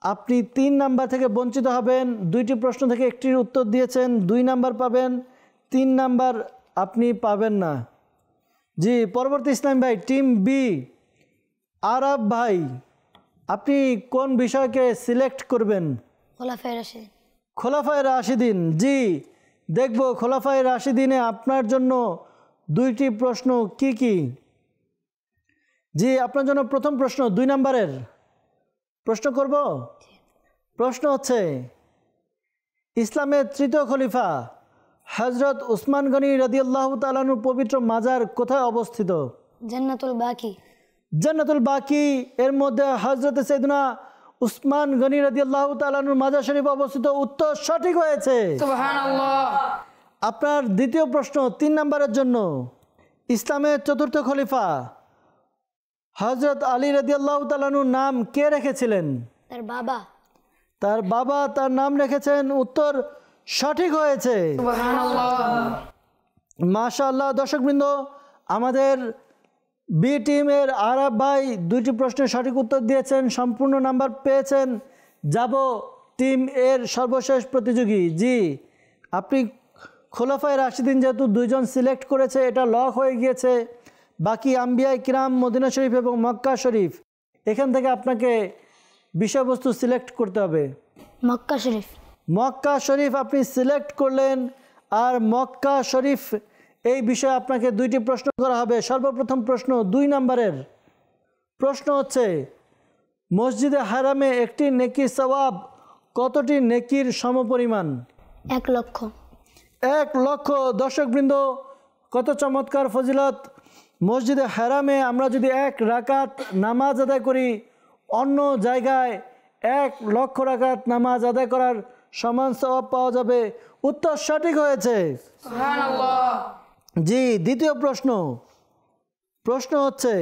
আপনি 3 নাম্বার থেকে বঞ্চিত হবেন। 2টি প্রশ্ন থেকে একটির উত্তর দিয়েছেন, 2 নাম্বার পাবেন, 3 নাম্বার আপনি পাবেন না। জি, পরবর্তী ইসলাম ভাই, টিম বি, আরব ভাই, আপনি কোন বিষয়কে সিলেক্ট করবেন? খোলাফায়ে রাশিদিন। খোলাফায়ে রাশিদিন, জি দেখব খোলাফায়ে রাশিদিনে আপনার জন্য 2টি প্রশ্ন কি কি। জি, আপনার জন্য প্রথম প্রশ্ন 2 নাম্বারের প্রশ্ন করব। প্রশ্ন হচ্ছে ইসলামের তৃতীয় খলিফা হযরত উসমান গনি রাদিয়াল্লাহু তাআলা আনহুর পবিত্র মাজার কোথায় অবস্থিত? জান্নাতুল বাকি। জান্নাতুল বাকি এর মধ্যে হযরত সাইয়েদনা উসমান গনি রাদিয়াল্লাহু তাআলা আনহুর মাজার শরীফ অবস্থিত। উত্তর সঠিক হয়েছে, সুবহানাল্লাহ। আপনার দ্বিতীয় প্রশ্ন 3 নাম্বারের জন্য ইসলামের চতুর্থ খলিফা হযরত আলী রাদিয়াল্লাহু তাআলা আনহুর নাম কে রেখেছিলেন? তার বাবা। তার বাবা তার নাম রেখেছেন। উত্তর সঠিক হয়েছে, মাশাআল্লাহ। দর্শকবৃন্দ, আমাদের বি টিমের আরব ভাই 2টি প্রশ্নের সঠিক উত্তর দিয়েছেন, সম্পূর্ণ নাম্বার পেয়েছেন। যাব টিম এর সর্বশেষ প্রতিযোগী। জি, আপনি খোলাফায়ে রাশিদিন যেহেতু 2 জন সিলেক্ট করেছে, এটা লক হয়ে গিয়েছে। বাকি আম্বিয়ায়ে কিরাম, মদিনা শরীফ এবং মক্কা শরীফ, এখান থেকে আপনাকে বিষয়বস্তু সিলেক্ট করতে হবে। মক্কা শরীফ। মক্কা শরীফ আপনি সিলেক্ট করলেন, আর মক্কা শরীফ এই বিষয়ে আপনাকে 2টি প্রশ্ন করা হবে। সর্বপ্রথম প্রশ্ন 2 নাম্বারের প্রশ্ন হচ্ছে মসজিদে হারামে একটি নেকির সওয়াব কতটি নেকির সমপরিমাণ? 1 লক্ষ। 1 লক্ষ। দর্শকবৃন্দ, কত চমৎকার ফজিলত! মসজিদে হারামে আমরা যদি 1 রাকাত নামাজ আদায় করি, অন্য জায়গায় 1 লক্ষ রাকাত নামাজ আদায় করার সমান সওয়াব পাওয়া যাবে। উত্তর সঠিক হয়েছে, সুবহানাল্লাহ। জি, দ্বিতীয় প্রশ্ন হচ্ছে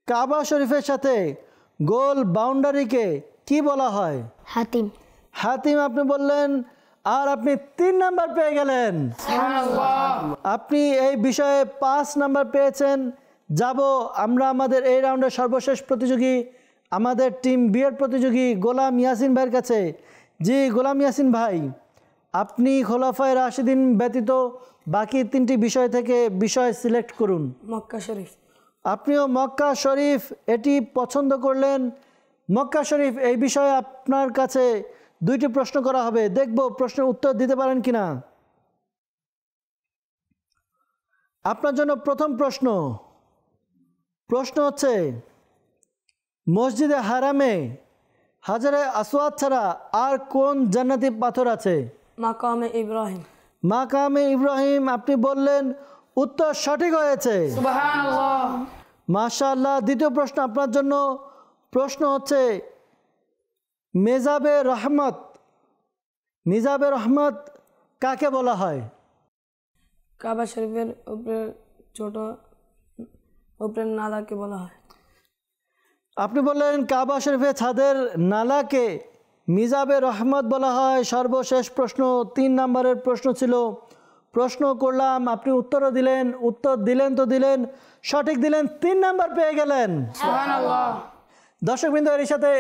কাবা শরীফের সাথে গোল বাউন্ডারিকে কি বলা হয়? হাতিম। হাতিম আপনি বললেন, আর আপনি 3 নাম্বার পেয়ে গেলেন। আপনি এই বিষয়ে 5 নাম্বার পেয়েছেন। যাব আমরা আমাদের এই রাউন্ডের সর্বশেষ প্রতিযোগী, আমাদের টিম বি এর প্রতিযোগী গোলাম ইয়াসিন ভাইয়ের কাছে। জি গোলাম ইয়াসিন ভাই, আপনি খোলাফায়ে রাশিদিন ব্যতীত বাকি 3টি বিষয় থেকে বিষয় সিলেক্ট করুন। মক্কা শরীফ। আপনিও মক্কা শরীফ এটি পছন্দ করলেন। মক্কা শরীফ এই বিষয়ে আপনার কাছে 2টি প্রশ্ন করা হবে, দেখব প্রশ্নের উত্তর দিতে পারেন কিনা। আপনার জন্য প্রথম প্রশ্ন হচ্ছে মসজিদে হারামে হাজারে আসওয়াদ ছাড়া আর কোন জান্নাতি পাথর আছে? মাকামে ইব্রাহিম। মাকামে ইব্রাহিম আপনি বললেন, উত্তর সঠিক হয়েছে, সুবহানাল্লাহ। মাশাআল্লাহ। দ্বিতীয় প্রশ্ন আপনার জন্য প্রশ্ন হচ্ছে মেজাবে রহমত কাকে বলা হয়? কাবা শরীফের উপরে ছোট উপরে নাদাকে বলা হয়। আপনি বললেন কাবা শরীফে ছাদের নালাকে মিজাবে রহমত বলা হয়। সর্বশেষ প্রশ্ন 3 নম্বরের প্রশ্ন ছিল। প্রশ্ন করলাম, আপনি উত্তরও দিলেন, উত্তর দিলেন তো দিলেন, সঠিক দিলেন, 3 নাম্বার পেয়ে গেলেন। সুবহানাল্লাহ। দর্শকবৃন্দ, এর সাথে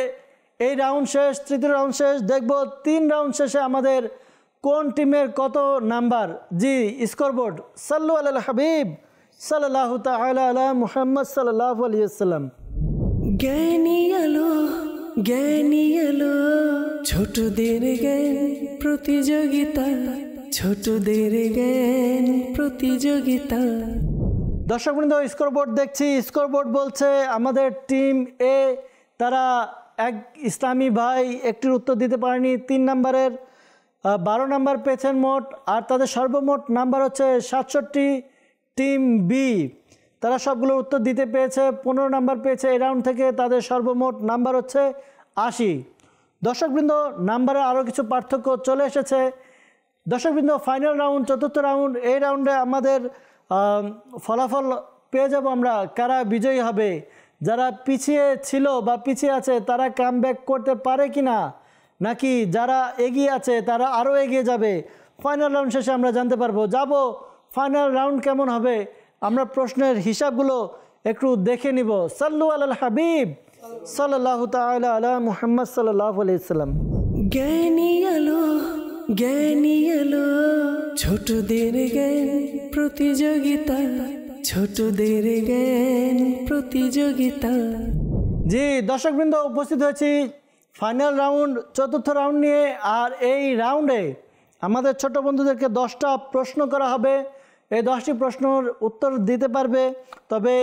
এই রাউন্ড শেষ, তৃতীয় রাউন্ড শেষ। দেখব 3 রাউন্ড শেষে আমাদের কোন টিমের কত নাম্বার। জি, স্কোরবোর্ড। সাল্লু আলাল হাবিব সাল্লাল্লাহু তাআলা আলা মুহাম্মদ সাল্লাল্লাহু আলাইহি ওয়াসাল্লাম। জ্ঞানী আলো, জ্ঞানী আলো, ছোটদের জ্ঞান প্রতিযোগিতা, ছোটদের জ্ঞান প্রতিযোগিতা। দর্শকবৃন্দ, স্কোরবোর্ড দেখছি। স্কোরবোর্ড বলছে আমাদের টিম এ, তারা এক ইসলামী ভাই একটির উত্তর দিতে পারেনি। 3 নাম্বারের 12 নাম্বার পেয়েছেন মোট, আর তাদের সর্বমোট নাম্বার হচ্ছে 67। টিম বি, তারা সবগুলোর উত্তর দিতে পেরেছে, 15 নাম্বার পেয়েছে এই রাউন্ড থেকে, তাদের সর্বমোট নাম্বার হচ্ছে 80। দর্শকবৃন্দ, নাম্বারে আরও কিছু পার্থক্য চলে এসেছে। দর্শকবৃন্দ, ফাইনাল রাউন্ড, চতুর্থ রাউন্ড, এই রাউন্ডে আমাদের ফলাফল পেয়ে যাব আমরা, কারা বিজয়ী হবে। যারা পিছিয়ে ছিল বা পিছিয়ে আছে তারা কামব্যাক করতে পারে কি না, নাকি যারা এগিয়ে আছে তারা আরও এগিয়ে যাবে, ফাইনাল রাউন্ড শেষে আমরা জানতে পারবো। যাব ফাইনাল রাউন্ড কেমন হবে, আমরা প্রশ্নের হিসাবগুলো একটু দেখে নিব। সাল্লু আলাল হাবিব সাল্লাল্লাহু তাআলা আলা মুহাম্মদ সাল্লাল্লাহু আলাইহি ওয়াসাল্লাম। জ্ঞানী আলো, জ্ঞানী আলো, ছোটদের জ্ঞান প্রতিযোগিতা, ছোটদের জ্ঞান প্রতিযোগিতা। জি দর্শকবৃন্দ, উপস্থিত হয়েছি ফাইনাল রাউন্ড, চতুর্থ রাউন্ড নিয়ে। আর এই রাউন্ডে আমাদের ছোট বন্ধুদেরকে 10টা প্রশ্ন করা হবে। এই 10টি প্রশ্নের উত্তর দিতে পারবে। তবে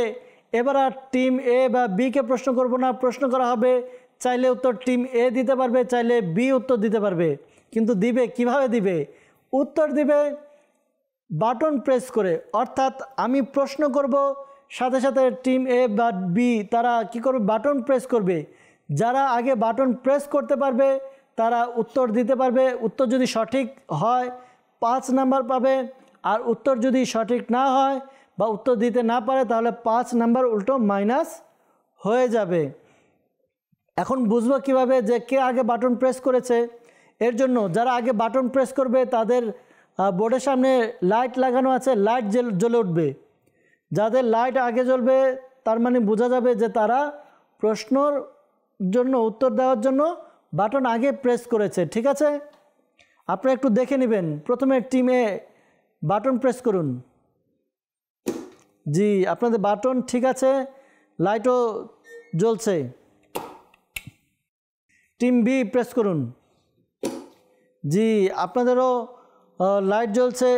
এবার আর টিম এ বা বিকে প্রশ্ন করব না, প্রশ্ন করা হবে। চাইলে উত্তর টিম এ দিতে পারবে, চাইলে বি উত্তর দিতে পারবে। কিন্তু দিবে কিভাবে দিবে? উত্তর দিবে বাটন প্রেস করে। অর্থাৎ আমি প্রশ্ন করব, সাথে সাথে টিম এ বা বি তারা কি করবে? বাটন প্রেস করবে। যারা আগে বাটন প্রেস করতে পারবে তারা উত্তর দিতে পারবে। উত্তর যদি সঠিক হয় 5 নাম্বার পাবে, আর উত্তর যদি সঠিক না হয় বা উত্তর দিতে না পারে তাহলে 5 নাম্বার উল্টো মাইনাস হয়ে যাবে। এখন বুঝবো কিভাবে যে কে আগে বাটন প্রেস করেছে? এর জন্য যারা আগে বাটন প্রেস করবে তাদের বোর্ডের সামনে লাইট লাগানো আছে, লাইট জ্বলে উঠবে। যাদের লাইট আগে জ্বলবে তার মানে বোঝা যাবে যে তারা প্রশ্নর জন্য, উত্তর দেওয়ার জন্য বাটন আগে প্রেস করেছে। ঠিক আছে, আপনারা একটু দেখে নেবেন। প্রথমে টিমে বাটন প্রেস করুন। জি, আপনাদের বাটন ঠিক আছে, লাইটও জ্বলছে। টিম বি প্রেস করুন। জি, আপনাদেরও লাইট জ্বলছে,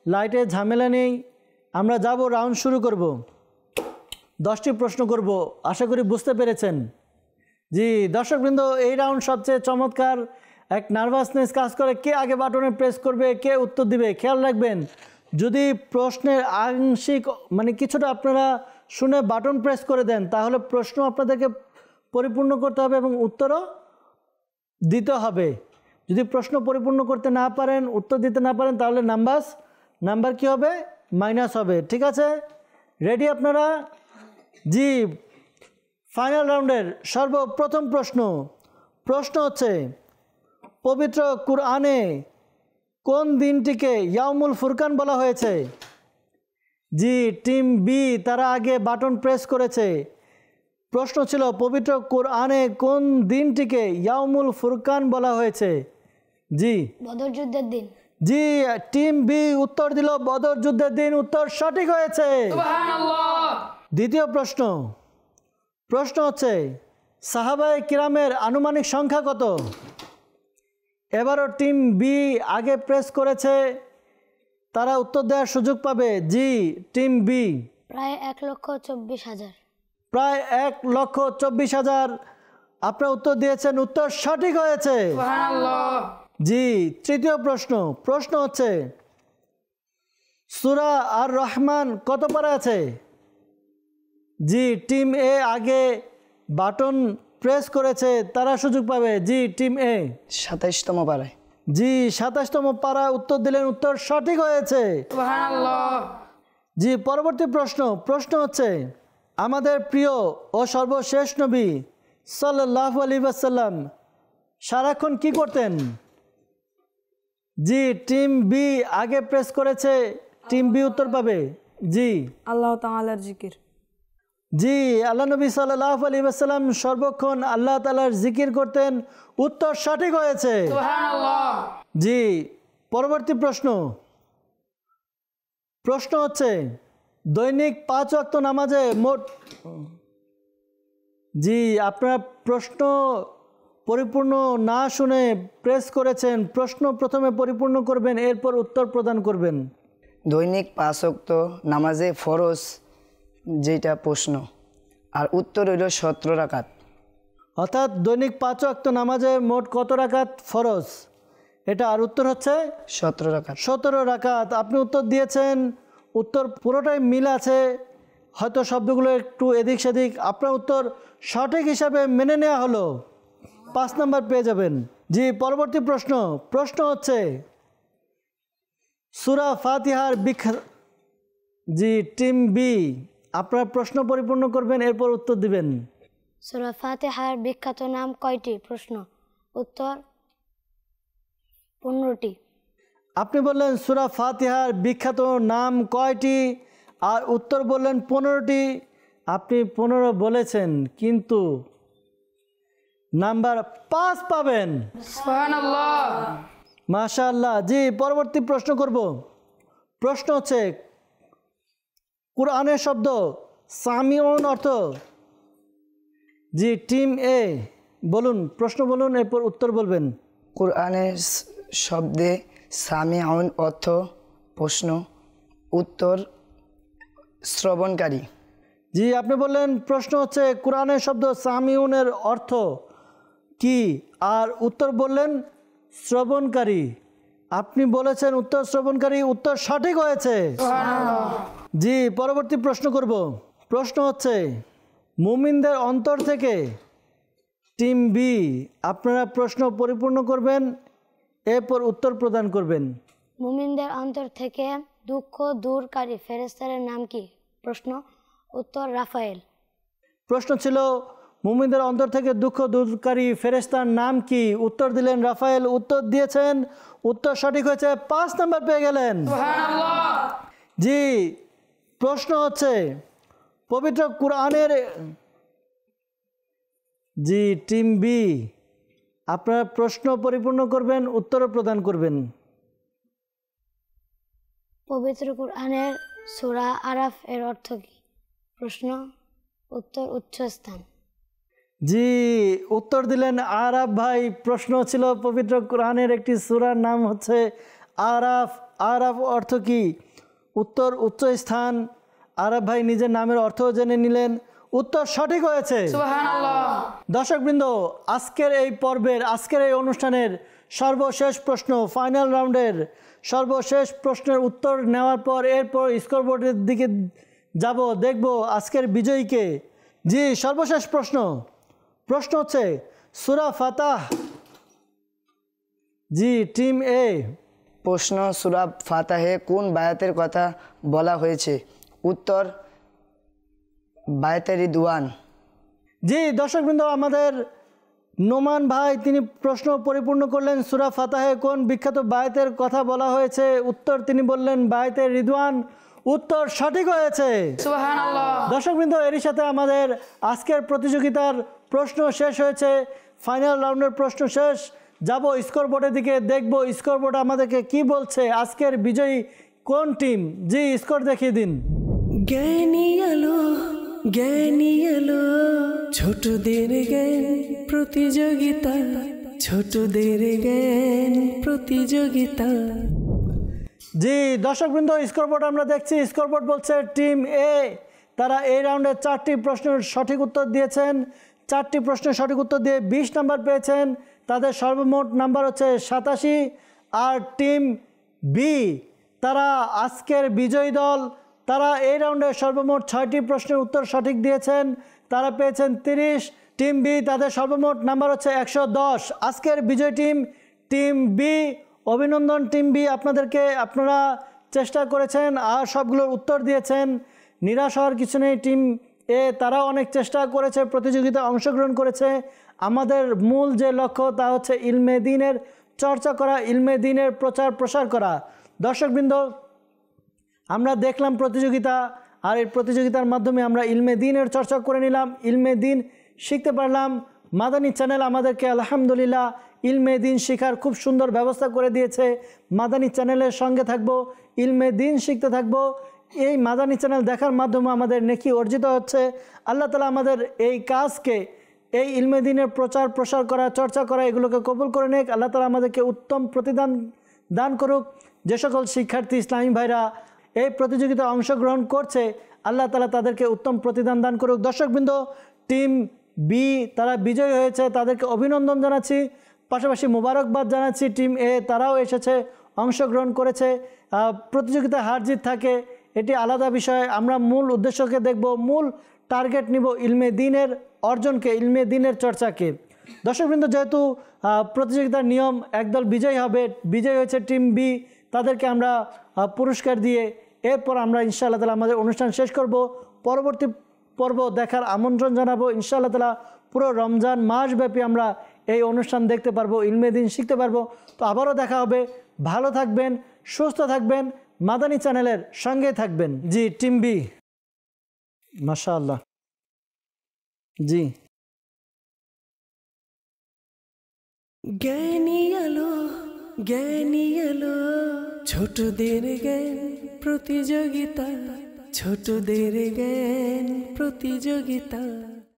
লাইটে ঝামেলা নেই। আমরা যাব, রাউন্ড শুরু করব। 10টি প্রশ্ন করব, আশা করি বুঝতে পেরেছেন। জি দর্শকবৃন্দ, এই রাউন্ড সবচেয়ে চমৎকার। এক নার্ভাসনেস কাজ করে, কে আগে বাটনে প্রেস করবে, কে উত্তর দিবে। খেয়াল রাখবেন, যদি প্রশ্নের আংশিক মানে কিছুটা আপনারা শুনে বাটন প্রেস করে দেন তাহলে প্রশ্ন আপনাদেরকে পরিপূর্ণ করতে হবে এবং উত্তরও দিতে হবে। যদি প্রশ্ন পরিপূর্ণ করতে না পারেন, উত্তর দিতে না পারেন, তাহলে নাম্বার কি হবে? মাইনাস হবে। ঠিক আছে, রেডি আপনারা? জি, ফাইনাল রাউন্ডের সর্বপ্রথম প্রশ্ন হচ্ছে, পবিত্র কুরআনে কোন দিনটিকে ইয়াউমুল ফুরকান বলা হয়েছে? জি, টিম বি তারা আগে বাটন প্রেস করেছে। প্রশ্ন ছিল পবিত্র কুরআনে কোন দিনটিকে ইয়াউমুল ফুরকান বলা হয়েছে? জি, বদর যুদ্ধের দিন। জি, টিম বি উত্তর দিল বদর যুদ্ধের দিন। উত্তর সঠিক হয়েছে। সুবহানাল্লাহ। দ্বিতীয় প্রশ্ন হচ্ছে, সাহাবায়ে কিরামের আনুমানিক সংখ্যা কত? এবারও টিম বি আগে প্রেস করেছে, তারা উত্তর দেওয়ার সুযোগ পাবে। জি, টিম বি প্রায় 1,24,000। প্রায় 1,24,000 আপনারা উত্তর দিয়েছেন। উত্তর সঠিক হয়েছে। সুবহানাল্লাহ। জি, তৃতীয় প্রশ্ন হচ্ছে, সূরা আর রহমান কত পারা আছে? জি, টিম এ আগে বাটন প্রেস করেছে, তারা সুযোগ পাবে। জি, টিম এ 27তম পারায়। জি, 27তম পারা উত্তর দিলেন। উত্তর সঠিক হয়েছে। সুবহানাল্লাহ। জি, পরবর্তী প্রশ্ন হচ্ছে, আমাদের প্রিয় ও সর্বশেষ নবী সাল্লাল্লাহু আলাইহি ওয়াসাল্লাম সারাক্ষণ কি করতেন? জি, টিম বি আগে প্রেস করেছে, টিম বি উত্তর পাবে। জি আল্লাহ তাআলার জিকির। জি, আল্লাহ নবী সাল্লাল্লাহু আলাইহি ওয়াসাল্লাম সর্বক্ষণ আল্লাহ তাআলার জিকির করতেন। উত্তর সঠিক হয়েছে। সুবহানাল্লাহ। জি, পরবর্তী প্রশ্ন হচ্ছে দৈনিক 5 ওয়াক্ত নামাজে মোট। জি, আপনারা প্রশ্ন পরিপূর্ণ না শুনে প্রেস করেছেন। প্রশ্ন প্রথমে পরিপূর্ণ করবেন, এরপর উত্তর প্রদান করবেন। দৈনিক 5 ওয়াক্ত নামাজে ফরজ যেটা প্রশ্ন, আর উত্তর হইল 17 রাকাত। অর্থাৎ দৈনিক 5 ওয়াক্ত নামাজে মোট কত রাকাত ফরজ এটা, আর উত্তর হচ্ছে 17 রাকাত। 17 রাকাত। আপনি উত্তর দিয়েছেন, উত্তর পুরোটাই মিল আছে, হয়তো শব্দগুলো একটু এদিক সেদিক। আপনার উত্তর সঠিক হিসাবে মেনে নেওয়া হলো, 5 নাম্বার পেয়ে যাবেন। জি, পরবর্তী প্রশ্ন হচ্ছে সূরা ফাতিহার জি, টিম বি আপনার প্রশ্ন পরিপূর্ণ করবেন, এরপর উত্তর দিবেন। সূরা ফাতিহার বিখ্যাত নাম কয়টি? প্রশ্ন, উত্তর 15টি। আপনি বললেন সূরা ফাতিহার বিখ্যাত নাম কয়টি, আর উত্তর বললেন 15টি। আপনি 15 বলেছেন, কিন্তু নাম্বার 5 পাবেন। সুবহানাল্লাহ। মাশাআল্লাহ। জি, পরবর্তী প্রশ্ন করব। প্রশ্ন হচ্ছে কুরআনের শব্দ সামিউন অর্থ। জি, টিম এ বলুন, প্রশ্ন বলুন, এরপর উত্তর বলবেন। কোরআনের শব্দে সামিউন অর্থ প্রশ্ন, উত্তর শ্রবণকারী। জি, আপনি বললেন প্রশ্ন হচ্ছে কোরআনের শব্দ সামিউনের অর্থ কি, আর উত্তর বললেন শ্রবণকারী। আপনি বলেছেন উত্তর শ্রবণকারী, উত্তর সঠিক হয়েছে। জি, পরবর্তী প্রশ্ন করব। প্রশ্ন হচ্ছে মুমিনদের অন্তর থেকে, টিম বি আপনারা প্রশ্ন পরিপূর্ণ করবেন, এরপর উত্তর প্রদান করবেন। মুমিনদের অন্তর থেকে দুঃখ দূরকারী ফেরেশতার নাম কি? প্রশ্ন, উত্তর রাফায়েল। প্রশ্ন ছিল মুমিনদের অন্তর থেকে দুঃখ দূরকারী ফেরেশতার নাম কি? উত্তর দিলেন রাফায়েল। উত্তর দিয়েছেন, উত্তর সঠিক হয়েছে, 5 নাম্বার পেয়ে গেলেন। সুবহানাল্লাহ। জি, প্রশ্ন হচ্ছে পবিত্র কুরআনের। জি, টিম বি আপনারা প্রশ্ন পরিপূর্ণ করবেন, উত্তর প্রদান করবেন। পবিত্র কুরআনের সূরা আরাফ এর অর্থ কি? প্রশ্ন, উত্তর উচ্চস্থান। জি, উত্তর দিলেন আরাফ ভাই। প্রশ্ন ছিল পবিত্র কুরআনের একটি সূরার নাম হচ্ছে আরাফ। আরাফ অর্থ কি? উত্তর উচ্চ স্থান। আরাফ ভাই নিজের নামের অর্থ জেনে নিলেন, উত্তর সঠিক হয়েছে। সুবহানাল্লাহ। দর্শকবৃন্দ, আজকের এই পর্বের, আজকের এই অনুষ্ঠানের সর্বশেষ প্রশ্ন, ফাইনাল রাউন্ডের সর্বশেষ প্রশ্নের উত্তর নেওয়ার পর এরপর স্কোরবোর্ডের দিকে যাব, দেখব আজকের বিজয়ীকে। জি, সর্বশেষ প্রশ্ন হচ্ছে সূরা ফাতাহ। জি, টিম এ। প্রশ্ন, সূরা ফাতাহে কোন বায়াতের কথা বলা হয়েছে? উত্তর বায়াতে রিদওয়ান। জি, দর্শকবৃন্দ, আমাদের নোমান ভাই তিনি প্রশ্ন পরিপূর্ণ করলেন সূরা ফাতাহে কোন বিখ্যাত বায়াতের কথা বলা হয়েছে। উত্তর তিনি বললেন বায়াতে রিদওয়ান। উত্তর সঠিক হয়েছে। সুবহানাল্লাহ। দর্শকবৃন্দ, এরই সাথে আমাদের আজকের প্রতিযোগিতার প্রশ্ন শেষ হয়েছে। ফাইনাল রাউন্ডের প্রশ্ন শেষ। যাব স্কোরবোর্ডের দিকে, দেখব স্কোরবোর্ড আমাদেরকে কি বলছে, আজকের বিজয়ী কোন টিম। জি, স্কোর দেখিয়ে দিন। জ্ঞানী আলো জ্ঞানী আলো, ছোটদের জ্ঞান প্রতিযোগিতা, ছোটদের জ্ঞান প্রতিযোগিতা। জি, দর্শকবৃন্দ, স্কোরবোর্ড আমরা দেখছি। স্কোরবোর্ড বলছে টিম এ তারা এই রাউন্ডে 4টি প্রশ্নের সঠিক উত্তর দিয়েছেন। 4টি প্রশ্নের সঠিক উত্তর দিয়ে 20 নাম্বার পেয়েছেন। তাদের সর্বমোট নাম্বার হচ্ছে 87। আর টিম বি তারা আজকের বিজয়ী দল। তারা এই রাউন্ডে সর্বমোট 6টি প্রশ্নের উত্তর সঠিক দিয়েছেন, তারা পেয়েছেন 30। টিম বি তাদের সর্বমোট নাম্বার হচ্ছে 110। আজকের বিজয়ী টিম বি। অভিনন্দন টিম বি, আপনাদেরকে। আপনারা চেষ্টা করেছেন আর সবগুলোর উত্তর দিয়েছেন, নিরাশ হওয়ার কিছু নেই। টিম তারাও অনেক চেষ্টা করেছে, প্রতিযোগিতায় অংশগ্রহণ করেছে। আমাদের মূল যে লক্ষ্য তা হচ্ছে ইলমে দ্বীনের চর্চা করা, ইলমে দ্বীনের প্রচার প্রসার করা। দর্শকবৃন্দ, আমরা দেখলাম প্রতিযোগিতা, আর এই প্রতিযোগিতার মাধ্যমে আমরা ইলমে দ্বীনের চর্চা করে নিলাম, ইলমে দ্বীন শিখতে পারলাম। মাদানী চ্যানেল আমাদেরকে আলহামদুলিল্লাহ ইলমে দ্বীন শেখার খুব সুন্দর ব্যবস্থা করে দিয়েছে। মাদানী চ্যানেলের সঙ্গে থাকবো, ইলমে দ্বীন শিখতে থাকবো। এই মাদানী চ্যানেল দেখার মাধ্যমে আমাদের নেকি অর্জিত হচ্ছে। আল্লাহ তাআলা আমাদের এই কাজকে, এই ইলমে দ্বীনের প্রচার প্রসার করা, চর্চা করা, এগুলোকে কবুল করে নেক। আল্লাহ তাআলা আমাদেরকে উত্তম প্রতিদান দান করুক। যে সকল শিক্ষার্থী ইসলামী ভাইরা এই প্রতিযোগিতায় অংশগ্রহণ করছে, আল্লাহ তাআলা তাদেরকে উত্তম প্রতিদান দান করুক। দর্শকবৃন্দ, টিম বি তারা বিজয়ী হয়েছে, তাদেরকে অভিনন্দন জানাচ্ছি, পাশাপাশি মোবারকবাদ জানাচ্ছি। টিম এ তারাও এসেছে, অংশগ্রহণ করেছে। প্রতিযোগিতায় হার জিত থাকে, এটি আলাদা বিষয়। আমরা মূল উদ্দেশ্যকে দেখব, মূল টার্গেট নিব ইলমে দ্বীনের অর্জনকে, ইলমে দ্বীনের চর্চাকে। দর্শকবৃন্দ, যেহেতু প্রতিযোগিতার নিয়ম একদল বিজয়ী হবে, বিজয়ী হয়েছে টিম বি, তাদেরকে আমরা পুরস্কার দিয়ে এরপর আমরা ইনশাআল্লাহ তাআলা আমাদের অনুষ্ঠান শেষ করব। পরবর্তী পর্ব দেখার আমন্ত্রণ জানাবো। ইনশাআল্লাহ তাআলা পুরো রমজান মাসব্যাপী আমরা এই অনুষ্ঠান দেখতে পারবো, ইলমে দ্বীন শিখতে পারবো। তো আবারও দেখা হবে। ভালো থাকবেন, সুস্থ থাকবেন, মাদানী চ্যানেলের সঙ্গে থাকবেন। জি, টিম বি, মাশাআল্লাহ। জি, জ্ঞানী আলো, জ্ঞানী আলো, ছোটদের জ্ঞান প্রতিযোগিতা, ছোটদের জ্ঞান প্রতিযোগিতা।